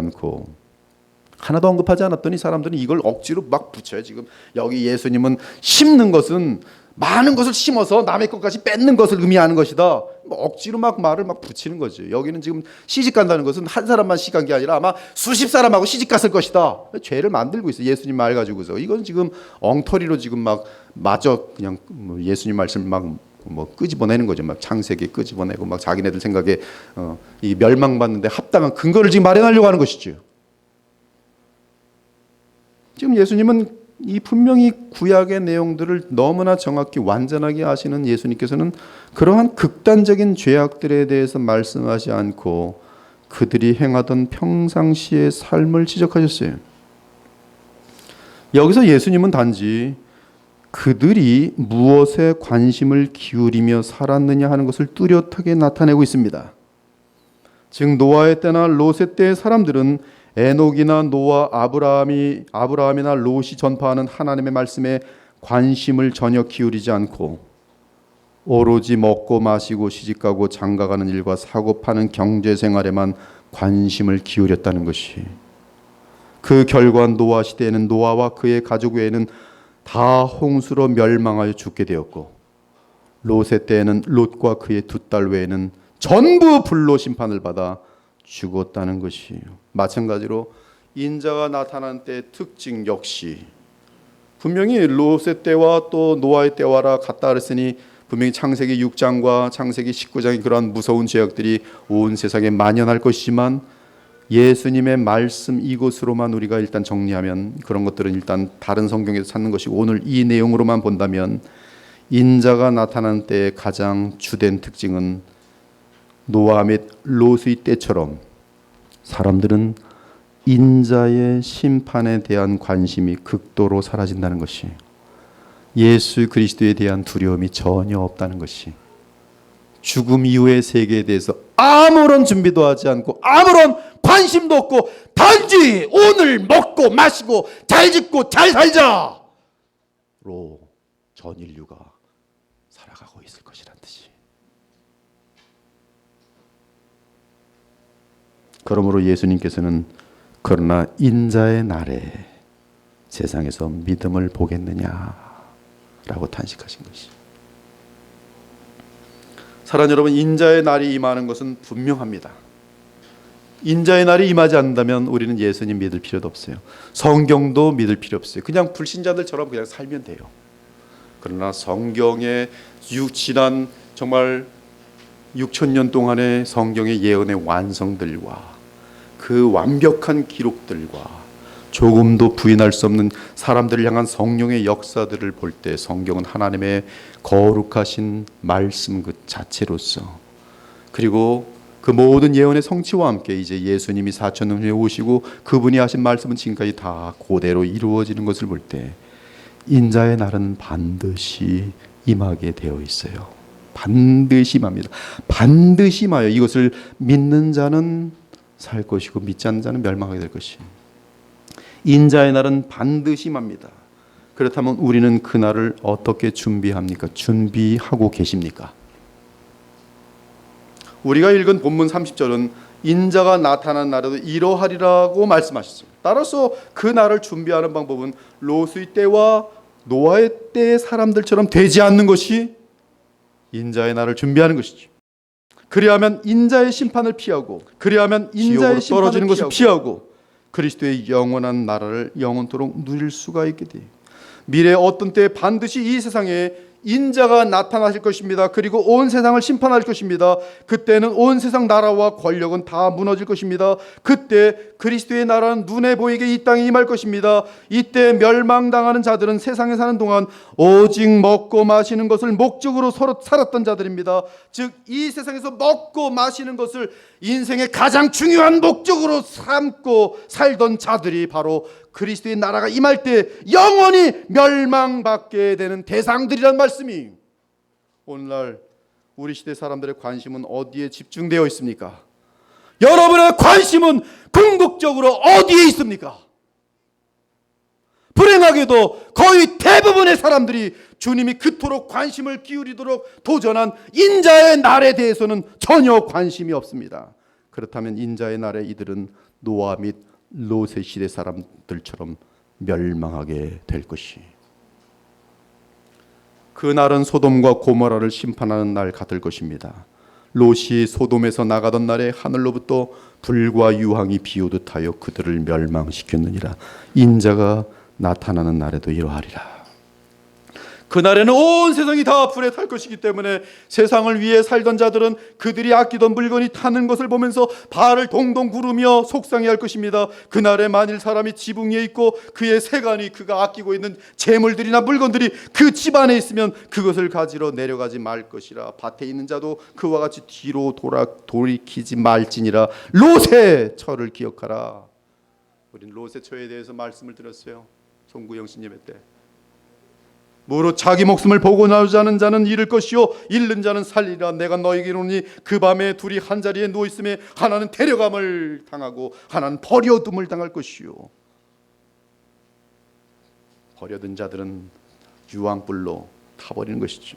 않았더니 사람들은 이걸 억지로 막 붙여요. 지금 여기 예수님은 심는 것은 많은 것을 심어서 남의 것까지 뺏는 것을 의미하는 것이다. 억지로 막 말을 막 붙이는 거죠. 여기는 지금 시집 간다는 것은 한 사람만 시집 간 게 아니라 아마 수십 사람하고 시집 갔을 것이다. 죄를 만들고 있어요. 예수님 말 가지고서. 이건 지금 엉터리로 지금 막 마저 그냥 예수님 말씀 막 끄집어내는 거죠. 막 창세기 끄집어내고 막 자기네들 생각에 이 멸망받는데 합당한 근거를 지금 마련하려고 하는 것이죠. 지금 예수님은 이 분명히 구약의 내용들을 너무나 정확히 완전하게 아시는 예수님께서는 그러한 극단적인 죄악들에 대해서 말씀하지 않고 그들이 행하던 평상시의 삶을 지적하셨어요. 여기서 예수님은 단지 그들이 무엇에 관심을 기울이며 살았느냐 하는 것을 뚜렷하게 나타내고 있습니다. 즉 노아의 때나 롯의 때의 사람들은 에녹이나 노아, 아브라함이나 롯이 전파하는 하나님의 말씀에 관심을 전혀 기울이지 않고 오로지 먹고 마시고 시집가고 장가가는 일과 사고 파는 경제 생활에만 관심을 기울였다는 것이, 그 결과 노아 시대에는 노아와 그의 가족 외에는 다 홍수로 멸망하여 죽게 되었고, 롯의 때에는 롯과 그의 두 딸 외에는 전부 불로 심판을 받아 죽었다는 것이에요. 마찬가지로 인자가 나타난 때의 특징 역시 분명히 롯의 때와 또 노아의 때와라 같다 그랬으니 분명히 창세기 6장과 창세기 19장의 그러한 무서운 죄악들이 온 세상에 만연할 것이지만 예수님의 말씀 이것으로만 우리가 일단 정리하면 그런 것들은 일단 다른 성경에서 찾는 것이고 오늘 이 내용으로만 본다면 인자가 나타난 때의 가장 주된 특징은 노아 및 롯의 때처럼 사람들은 인자의 심판에 대한 관심이 극도로 사라진다는 것이, 예수 그리스도에 대한 두려움이 전혀 없다는 것이, 죽음 이후의 세계에 대해서 아무런 준비도 하지 않고 아무런 관심도 없고 단지 오늘 먹고 마시고 잘 짓고 잘 살자로 전 인류가 살아가고 있을 것이란 뜻이. 그러므로 예수님께서는 그러나 인자의 날에 세상에서 믿음을 보겠느냐라고 탄식하신 것이. 사랑하는 여러분, 인자의 날이 임하는 것은 분명합니다. 인자의 날이 임하지 않는다면 우리는 예수님 믿을 필요도 없어요. 성경도 믿을 필요 없어요. 그냥 불신자들처럼 그냥 살면 돼요. 그러나 성경의 지난 정말 6,000년 동안의 성경의 예언의 완성들과 그 완벽한 기록들과 조금도 부인할 수 없는 사람들을 향한 성령의 역사들을 볼 때 성경은 하나님의 거룩하신 말씀 그 자체로서, 그리고 그 모든 예언의 성취와 함께 이제 예수님이 4,000년 후에 오시고 그분이 하신 말씀은 지금까지 다 그대로 이루어지는 것을 볼 때 인자의 날은 반드시 임하게 되어 있어요. 반드시 임합니다. 반드시 임하여 이것을 믿는 자는 살 것이고 믿지 않는 자는 멸망하게 될 것이. 인자의 날은 반드시 임합니다. 그렇다면 우리는 그 날을 어떻게 준비합니까? 준비하고 계십니까? 우리가 읽은 본문 30절은 인자가 나타난 날에도 이러하리라고 말씀하셨습니다. 따라서 그 날을 준비하는 방법은 롯의 때와 노아의 때의 사람들처럼 되지 않는 것이 인자의 날을 준비하는 것이죠. 그리하면 인자의 심판을 피하고, 그리하면 인자의 심판을 떨어지는 것을 피하고 그리스도의 영원한 나라를 영원토록 누릴 수가 있게 돼요. 미래 어떤 때 반드시 이 세상에 인자가 나타나실 것입니다. 그리고 온 세상을 심판할 것입니다. 그때는 온 세상 나라와 권력은 다 무너질 것입니다. 그때 그리스도의 나라는 눈에 보이게 이 땅에 임할 것입니다. 이때 멸망당하는 자들은 세상에 사는 동안 오직 먹고 마시는 것을 목적으로 살았던 자들입니다. 즉 이 세상에서 먹고 마시는 것을 인생의 가장 중요한 목적으로 삼고 살던 자들이 바로 그리스도의 나라가 임할 때 영원히 멸망받게 되는 대상들이란 말씀이, 오늘날 우리 시대 사람들의 관심은 어디에 집중되어 있습니까? 여러분의 관심은 궁극적으로 어디에 있습니까? 불행하게도 거의 대부분의 사람들이 주님이 그토록 관심을 기울이도록 도전한 인자의 날에 대해서는 전혀 관심이 없습니다. 그렇다면 인자의 날에 이들은 노아 및 롯의 시대 사람들처럼 멸망하게 될 것이, 그 날은 소돔과 고모라를 심판하는 날 같을 것입니다. 롯이 소돔에서 나가던 날에 하늘로부터 불과 유황이 비오듯 하여 그들을 멸망시켰느니라. 인자가 나타나는 날에도 이러하리라. 그날에는 온 세상이 다 불에 탈 것이기 때문에 세상을 위해 살던 자들은 그들이 아끼던 물건이 타는 것을 보면서 발을 동동 구르며 속상해할 것입니다. 그날에 만일 사람이 지붕 위에 있고 그의 세간이 그가 아끼고 있는 재물들이나 물건들이 그 집 안에 있으면 그것을 가지러 내려가지 말 것이라. 밭에 있는 자도 그와 같이 뒤로 돌이키지 말지니라. 롯의 처를 기억하라. 우리는 롯의 처에 대해서 말씀을 드렸어요. 송구영 신예배 때. 무릇 자기 목숨을 보고 나오자는 자는 잃을 것이요 잃는 자는 살리라. 내가 너에게 이르노니 그 밤에 둘이 한 자리에 누워 있음에 하나는 데려감을 당하고 하나는 버려둠을 당할 것이요. 버려둔 자들은 유황불로 타버리는 것이죠.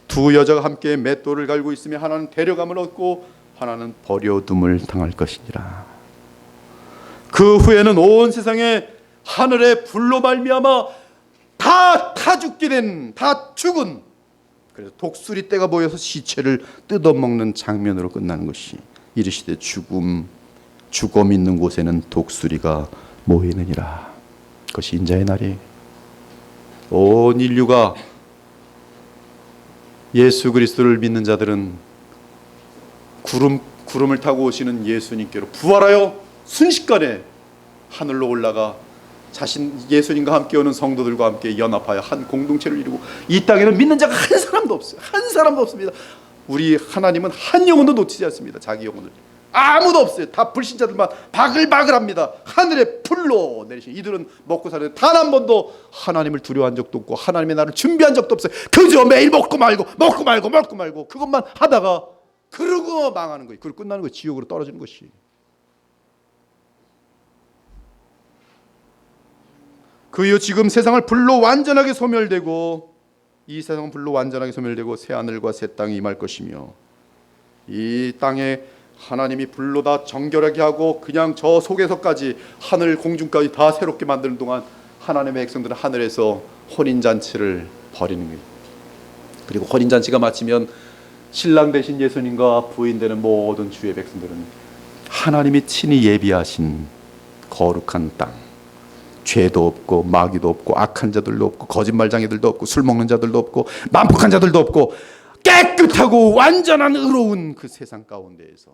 두 여자가 함께 맷돌을 갈고 있으며 하나는 데려감을 얻고 하나는 버려둠을 당할 것이니라. 그 후에는 온 세상에 하늘의 불로 말미암아 다 죽게 된, 다 죽은, 그래서 독수리 떼가 보여서 시체를 뜯어먹는 장면으로 끝나는 것이, 이르시되 죽음 있는 곳에는 독수리가 모이느니라. 그것이 인자의 날이. 온 인류가 예수 그리스도를 믿는 자들은 구름을 타고 오시는 예수님께로 부활하여 순식간에 하늘로 올라가 예수님과 함께 오는 성도들과 함께 연합하여 한 공동체를 이루고, 이 땅에는 믿는 자가 한 사람도 없어요. 한 사람도 없습니다. 우리 하나님은 한 영혼도 놓치지 않습니다. 자기 영혼을 아무도 없어요. 다 불신자들만 바글바글합니다. 하늘에 불로 내리신 이들은 먹고 사는 단 한 번도 하나님을 두려워한 적도 없고 하나님의 날을 준비한 적도 없어요. 그저 매일 먹고 말고 그것만 하다가 그러고 망하는 거예요. 그리고 끝나는 거예요. 지옥으로 떨어지는 것이. 그 이후 지금 세상을 불로 완전하게 소멸되고, 이 세상은 불로 완전하게 소멸되고 새 하늘과 새 땅이 임할 것이며, 이 땅에 하나님이 불로 다 정결하게 하고 그냥 저 속에서까지 하늘 공중까지 다 새롭게 만드는 동안 하나님의 백성들은 하늘에서 혼인잔치를 벌이는 거예요. 그리고 혼인잔치가 마치면 신랑 되신 예수님과 부인 되는 모든 주의 백성들은 하나님이 친히 예비하신 거룩한 땅, 죄도 없고 마귀도 없고 악한 자들도 없고 거짓말장애들도 없고 술 먹는 자들도 없고 만폭한 자들도 없고 깨끗하고 완전한 의로운 그 세상 가운데에서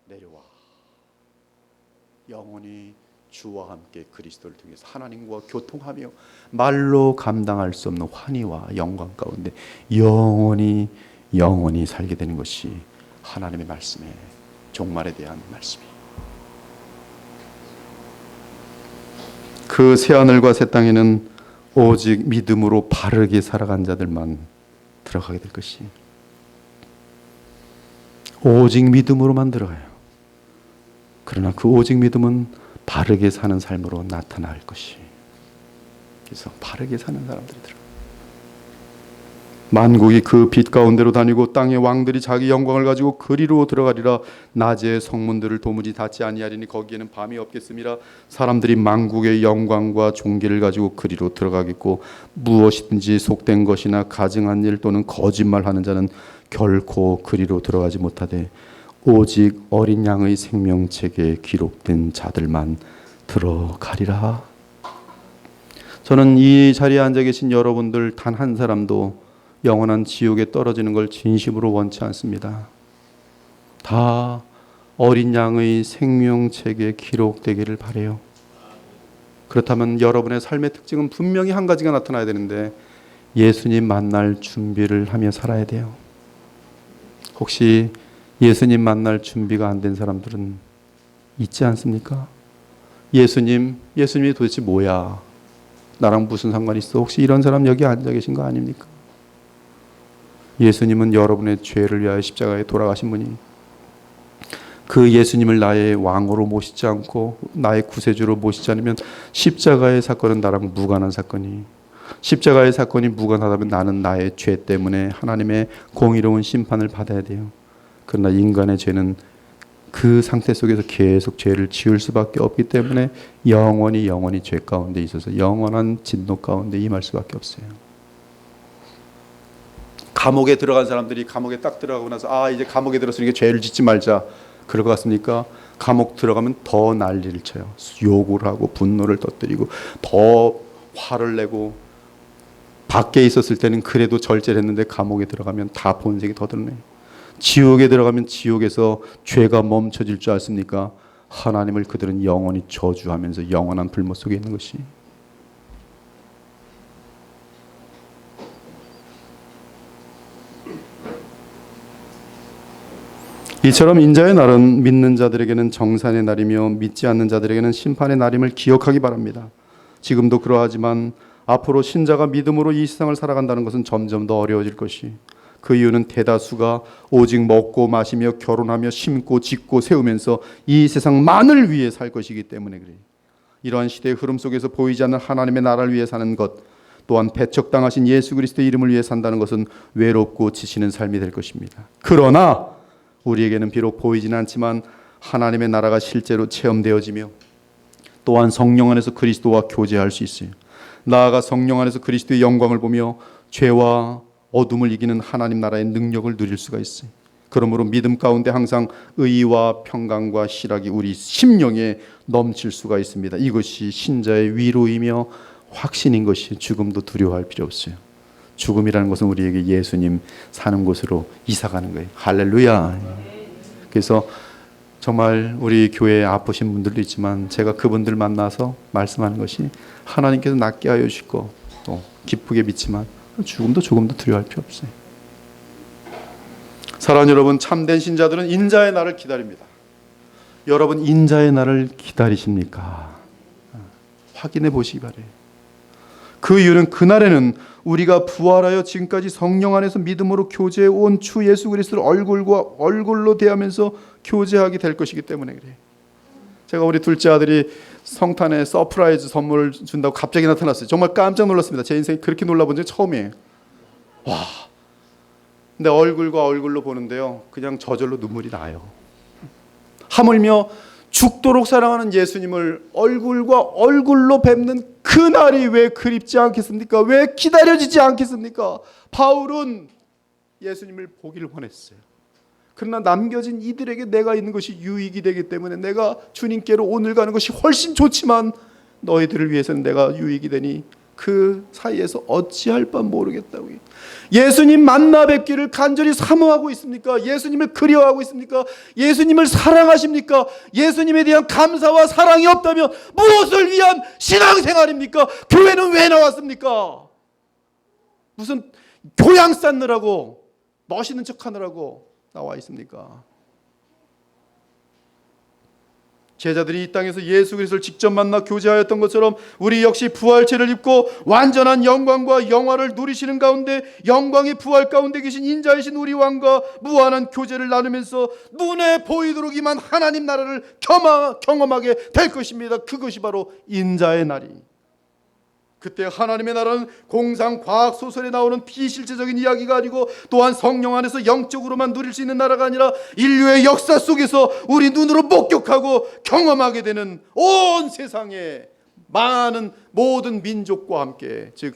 내려와 영원히 주와 함께 그리스도를 통해서 하나님과 교통하며 말로 감당할 수 없는 환희와 영광 가운데 영원히 살게 되는 것이 하나님의 말씀의 종말에 대한 말씀이에요. 그 새하늘과 새 땅에는 오직 믿음으로 바르게 살아간 자들만 들어가게 될 것이, 오직 믿음으로만 들어가요. 그러나 그 오직 믿음은 바르게 사는 삶으로 나타날 것이. 그래서 바르게 사는 사람들이 들어가요. 만국이 그 빛 가운데로 다니고 땅의 왕들이 자기 영광을 가지고 그리로 들어가리라. 낮에 성문들을 도무지 닫지 아니하리니 거기에는 밤이 없겠음이라. 사람들이 만국의 영광과 존귀를 가지고 그리로 들어가겠고, 무엇이든지 속된 것이나 가증한 일 또는 거짓말하는 자는 결코 그리로 들어가지 못하되 오직 어린 양의 생명책에 기록된 자들만 들어가리라. 저는 이 자리에 앉아 계신 여러분들 단 한 사람도 영원한 지옥에 떨어지는 걸 진심으로 원치 않습니다. 다 어린 양의 생명책에 기록되기를 바라요. 그렇다면 여러분의 삶의 특징은 분명히 한 가지가 나타나야 되는데, 예수님 만날 준비를 하며 살아야 돼요. 혹시 예수님 만날 준비가 안 된 사람들은 있지 않습니까? 예수님이 도대체 뭐야? 나랑 무슨 상관이 있어? 혹시 이런 사람 여기 앉아 계신 거 아닙니까? 예수님은 여러분의 죄를 위하여 십자가에 돌아가신 분이, 그 예수님을 나의 왕으로 모시지 않고 나의 구세주로 모시지 않으면 십자가의 사건은 나랑 무관한 사건이, 십자가의 사건이 무관하다면 나는 나의 죄 때문에 하나님의 공의로운 심판을 받아야 돼요. 그러나 인간의 죄는 그 상태 속에서 계속 죄를 지을 수밖에 없기 때문에 영원히 죄 가운데 있어서 영원한 진노 가운데 임할 수밖에 없어요. 감옥에 들어간 사람들이 감옥에 딱 들어가고 나서 이제 감옥에 들었으니까 죄를 짓지 말자, 그럴 것 같습니까? 감옥 들어가면 더 난리를 쳐요. 욕을 하고 분노를 터뜨리고 더 화를 내고, 밖에 있었을 때는 그래도 절제를 했는데 감옥에 들어가면 다 본색이 더 드러나요. 지옥에 들어가면 지옥에서 죄가 멈춰질 줄 아십니까? 하나님을 그들은 영원히 저주하면서 영원한 불못 속에 있는 것이. 이처럼 인자의 날은 믿는 자들에게는 정산의 날이며 믿지 않는 자들에게는 심판의 날임을 기억하기 바랍니다. 지금도 그러하지만 앞으로 신자가 믿음으로 이 세상을 살아간다는 것은 점점 더 어려워질 것이, 그 이유는 대다수가 오직 먹고 마시며 결혼하며 심고 짓고 세우면서 이 세상만을 위해 살 것이기 때문에 그래요. 이러한 시대의 흐름 속에서 보이지 않는 하나님의 나라를 위해 사는 것, 또한 배척당하신 예수 그리스도의 이름을 위해 산다는 것은 외롭고 지치는 삶이 될 것입니다. 그러나 우리에게는 비록 보이지는 않지만 하나님의 나라가 실제로 체험되어지며, 또한 성령 안에서 그리스도와 교제할 수 있어요. 나아가 성령 안에서 그리스도의 영광을 보며 죄와 어둠을 이기는 하나님 나라의 능력을 누릴 수가 있어요. 그러므로 믿음 가운데 항상 의와 평강과 희락이 우리 심령에 넘칠 수가 있습니다. 이것이 신자의 위로이며 확신인 것이 죽음도 두려워할 필요 없어요. 죽음이라는 것은 우리에게 예수님 사는 곳으로 이사가는 거예요. 할렐루야. 그래서 정말 우리 교회에 아프신 분들도 있지만 제가 그분들 만나서 말씀하는 것이 하나님께서 낫게 하여 주시고 또 기쁘게 믿지만 죽음도 두려워할 필요 없어요. 사랑하는 여러분, 참된 신자들은 인자의 날을 기다립니다. 여러분 인자의 날을 기다리십니까? 확인해 보시기 바래요. 그 이유는 그날에는 우리가 부활하여 지금까지 성령 안에서 믿음으로 교제해 온 주 예수 그리스도를 얼굴로 대하면서 교제하게 될 것이기 때문에 그래요. 제가 우리 둘째 아들이 성탄에 서프라이즈 선물을 준다고 갑자기 나타났어요. 정말 깜짝 놀랐습니다. 제 인생에 그렇게 놀라본 적이 처음이에요. 와. 근데 얼굴과 얼굴로 보는데요, 그냥 저절로 눈물이 나요. 하물며 죽도록 사랑하는 예수님을 얼굴과 얼굴로 뵙는 그날이 왜 그립지 않겠습니까? 왜 기다려지지 않겠습니까? 바울은 예수님을 보기를 원했어요. 그러나 남겨진 이들에게 내가 있는 것이 유익이 되기 때문에 내가 주님께로 오늘 가는 것이 훨씬 좋지만 너희들을 위해서는 내가 유익이 되니 그 사이에서 어찌할 바 모르겠다고. 예수님 만나 뵙기를 간절히 사모하고 있습니까? 예수님을 그리워하고 있습니까? 예수님을 사랑하십니까? 예수님에 대한 감사와 사랑이 없다면 무엇을 위한 신앙생활입니까? 교회는 왜 나왔습니까? 무슨 교양 쌓느라고, 멋있는 척하느라고 나와 있습니까? 제자들이 이 땅에서 예수 그리스도를 직접 만나 교제하였던 것처럼 우리 역시 부활체를 입고 완전한 영광과 영화를 누리시는 가운데 영광의 부활 가운데 계신 인자이신 우리 왕과 무한한 교제를 나누면서 눈에 보이도록 임한 하나님 나라를 경험하게 될 것입니다. 그것이 바로 인자의 날이. 그때 하나님의 나라는 공상 과학 소설에 나오는 비실제적인 이야기가 아니고 또한 성령 안에서 영적으로만 누릴 수 있는 나라가 아니라 인류의 역사 속에서 우리 눈으로 목격하고 경험하게 되는 온 세상의 많은 모든 민족과 함께, 즉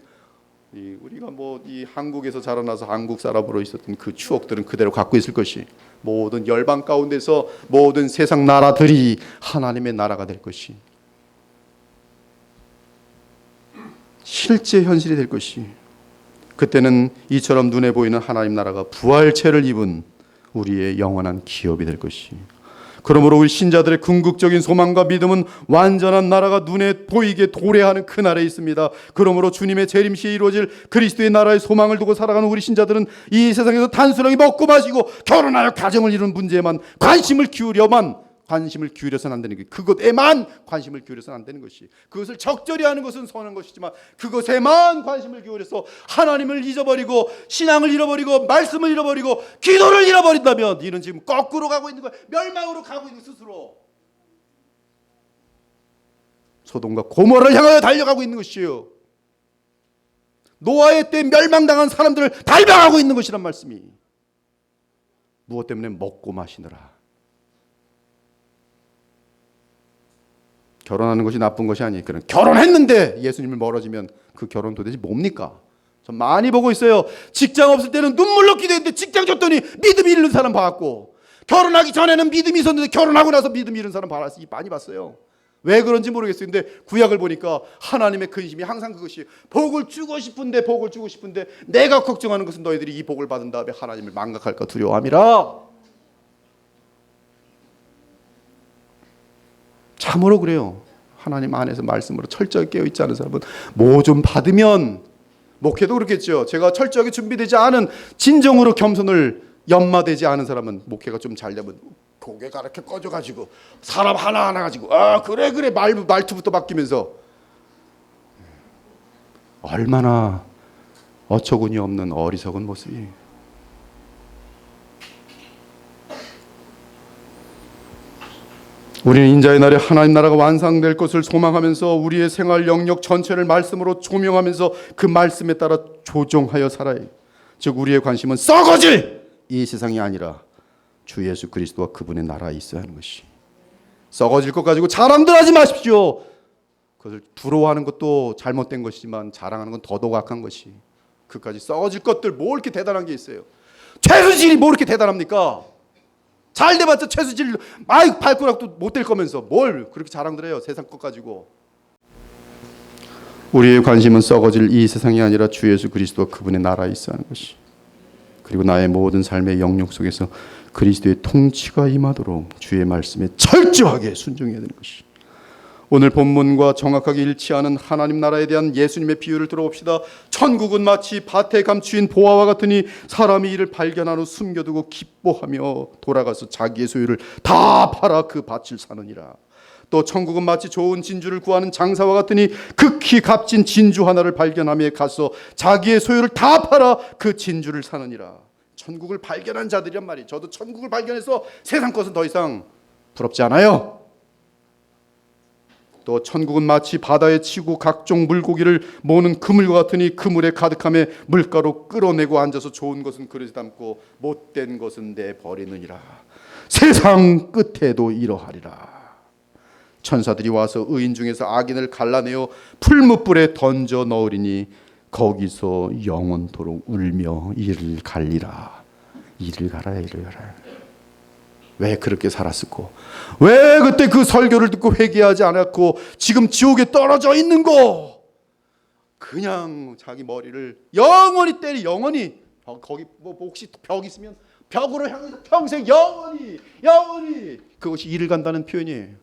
우리가 이 한국에서 자라나서 한국 사람으로 있었던 그 추억들은 그대로 갖고 있을 것이, 모든 열방 가운데서 모든 세상 나라들이 하나님의 나라가 될 것이 실제 현실이 될 것이, 그때는 이처럼 눈에 보이는 하나님 나라가 부활체를 입은 우리의 영원한 기업이 될 것이. 그러므로 우리 신자들의 궁극적인 소망과 믿음은 완전한 나라가 눈에 보이게 도래하는 그날에 있습니다. 그러므로 주님의 재림시에 이루어질 그리스도의 나라의 소망을 두고 살아가는 우리 신자들은 이 세상에서 단순하게 먹고 마시고 결혼하여 가정을 이루는 문제에만 관심을 기울여서는 안 되는 것, 그것에만 관심을 기울여서는 안 되는 것이, 그것을 적절히 하는 것은 선한 것이지만 그것에만 관심을 기울여서 하나님을 잊어버리고 신앙을 잃어버리고 말씀을 잃어버리고 기도를 잃어버린다면 이는 지금 거꾸로 가고 있는 거야. 멸망으로 가고 있는 스스로 소돔과 고모라를 향하여 달려가고 있는 것이요, 노아의 때 멸망당한 사람들을 달망하고 있는 것이란 말씀이. 무엇 때문에? 먹고 마시느라. 결혼하는 것이 나쁜 것이 아니니까, 결혼했는데 예수님을 멀어지면 그 결혼 도대체 뭡니까? 전 많이 보고 있어요. 직장 없을 때는 눈물로 기도했는데 직장 줬더니 믿음이 잃는 사람 봐왔고, 결혼하기 전에는 믿음이 있었는데 결혼하고 나서 믿음이 잃는 사람 많이 봤어요. 왜 그런지 모르겠어요. 근데 구약을 보니까 하나님의 근심이 항상 그것이, 복을 주고 싶은데 내가 걱정하는 것은 너희들이 이 복을 받은 다음에 하나님을 망각할까 두려워함이라. 참으로 그래요. 하나님 안에서 말씀으로 철저하게 깨어있지 않은 사람은 뭐 좀 받으면, 목회도 그렇겠죠. 제가 철저하게 준비되지 않은, 진정으로 겸손을 연마되지 않은 사람은 목회가 좀 잘 되면 고개가 이렇게 꺼져가지고 사람 하나하나 가지고 그래 말투부터 바뀌면서 얼마나 어처구니 없는 어리석은 모습이에요. 우리는 인자의 날에 하나님 나라가 완성될 것을 소망하면서 우리의 생활 영역 전체를 말씀으로 조명하면서 그 말씀에 따라 조종하여 살아야 해요. 즉 우리의 관심은 썩어질 이 세상이 아니라 주 예수 그리스도와 그분의 나라에 있어야 하는 것이. 썩어질 것 가지고 자랑들 하지 마십시오. 그것을 부러워하는 것도 잘못된 것이지만 자랑하는 건 더더욱 악한 것이. 그까지 썩어질 것들 뭐 이렇게 대단한 게 있어요. 최순실이 뭐 이렇게 대단합니까? 잘 돼봤자 최순실 아이 발가락도 못 될 거면서 뭘 그렇게 자랑들 해요. 세상 것 가지고. 우리의 관심은 썩어질 이 세상이 아니라 주 예수 그리스도와 그분의 나라에 있어 하는 것이, 그리고 나의 모든 삶의 영역 속에서 그리스도의 통치가 임하도록 주의 말씀에 철저하게 순종해야 되는 것이. 오늘 본문과 정확하게 일치하는 하나님 나라에 대한 예수님의 비유를 들어봅시다. 천국은 마치 밭에 감추인 보화와 같으니 사람이 이를 발견한 후 숨겨두고 기뻐하며 돌아가서 자기의 소유를 다 팔아 그 밭을 사느니라. 또 천국은 마치 좋은 진주를 구하는 장사와 같으니 극히 값진 진주 하나를 발견하며 가서 자기의 소유를 다 팔아 그 진주를 사느니라. 천국을 발견한 자들이란 말이에요. 저도 천국을 발견해서 세상 것은 더 이상 부럽지 않아요. 또 천국은 마치 바다에 치고 각종 물고기를 모으는 그물과 같으니 그물에 가득함에 물가로 끌어내고 앉아서 좋은 것은 그릇에 담고 못된 것은 내버리느니라. 세상 끝에도 이러하리라. 천사들이 와서 의인 중에서 악인을 갈라내어 풀무불에 던져 넣으리니 거기서 영원토록 울며 이를 갈리라. 이를 갈아야 이를 갈아야. 왜 그렇게 살았을꼬? 왜 그때 그 설교를 듣고 회개하지 않았고 지금 지옥에 떨어져 있는 거? 그냥 자기 머리를 영원히 때리. 영원히. 거기 뭐 혹시 벽 있으면 벽으로 향해서 평생 영원히 그것이 이를 간다는 표현이에요.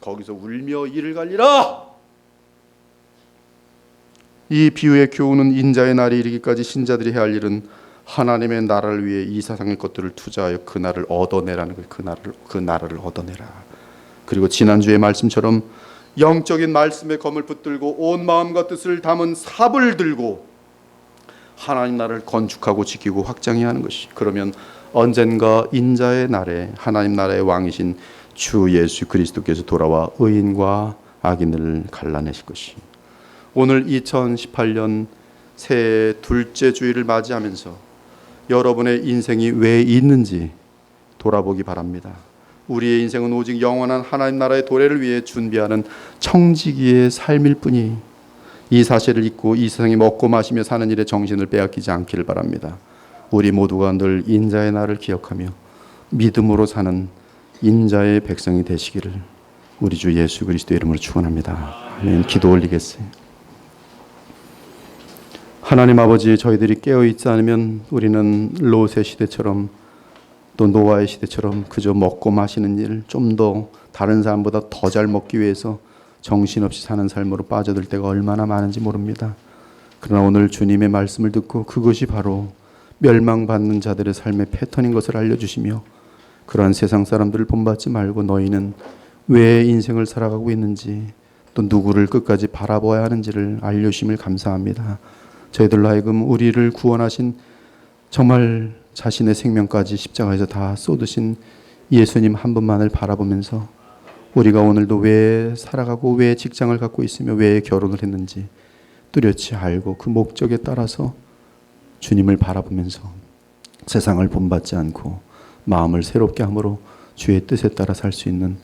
거기서 울며 이를 갈리라. 이 비유의 교훈은 인자의 날이 이르기까지 신자들이 해야 할 일은 하나님의 나라를 위해 이 세상의 것들을 투자하여 그 나라를 얻어내라는 거예요. 그 나라를 얻어내라. 그리고 지난주의 말씀처럼 영적인 말씀의 검을 붙들고 온 마음과 뜻을 담은 삽을 들고 하나님 나라를 건축하고 지키고 확장해야 하는 것이. 그러면 언젠가 인자의 날에 하나님 나라의 왕이신 주 예수 그리스도께서 돌아와 의인과 악인을 갈라내실 것이. 오늘 2018년 새해 둘째 주일을 맞이하면서 여러분의 인생이 왜 있는지 돌아보기 바랍니다. 우리의 인생은 오직 영원한 하나님 나라의 도래를 위해 준비하는 청지기의 삶일 뿐이, 이 사실을 잊고 이 세상에 먹고 마시며 사는 일에 정신을 빼앗기지 않기를 바랍니다. 우리 모두가 늘 인자의 날을 기억하며 믿음으로 사는 인자의 백성이 되시기를 우리 주 예수 그리스도의 이름으로 축원합니다. 아멘. 기도 올리겠어요. 하나님 아버지, 저희들이 깨어있지 않으면 우리는 롯의 시대처럼 또 노아의 시대처럼 그저 먹고 마시는 일, 좀 더 다른 사람보다 더 잘 먹기 위해서 정신없이 사는 삶으로 빠져들 때가 얼마나 많은지 모릅니다. 그러나 오늘 주님의 말씀을 듣고 그것이 바로 멸망받는 자들의 삶의 패턴인 것을 알려주시며, 그러한 세상 사람들을 본받지 말고 너희는 왜 인생을 살아가고 있는지, 또 누구를 끝까지 바라보아야 하는지를 알려주심을 감사합니다. 저희들로 하여금 우리를 구원하신, 정말 자신의 생명까지 십자가에서 다 쏟으신 예수님 한 분만을 바라보면서 우리가 오늘도 왜 살아가고 왜 직장을 갖고 있으며 왜 결혼을 했는지 뚜렷이 알고 그 목적에 따라서 주님을 바라보면서 세상을 본받지 않고 마음을 새롭게 함으로 주의 뜻에 따라 살 수 있는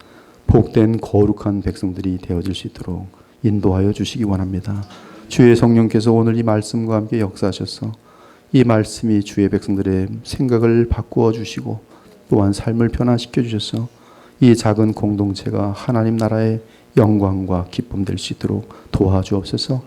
복된 거룩한 백성들이 되어질 수 있도록 인도하여 주시기 원합니다. 주의 성령께서 오늘 이 말씀과 함께 역사하셔서 이 말씀이 주의 백성들의 생각을 바꾸어 주시고 또한 삶을 변화시켜 주셔서 이 작은 공동체가 하나님 나라의 영광과 기쁨 될 수 있도록 도와주옵소서.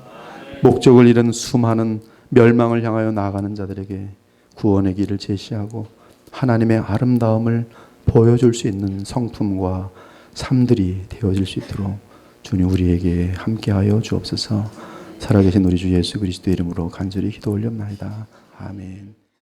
목적을 잃은 수많은 멸망을 향하여 나아가는 자들에게 구원의 길을 제시하고 하나님의 아름다움을 보여줄 수 있는 성품과 삶들이 되어질 수 있도록 주님 우리에게 함께하여 주옵소서. 살아계신 우리 주 예수 그리스도의 이름으로 간절히 기도 올렸나이다. 아멘.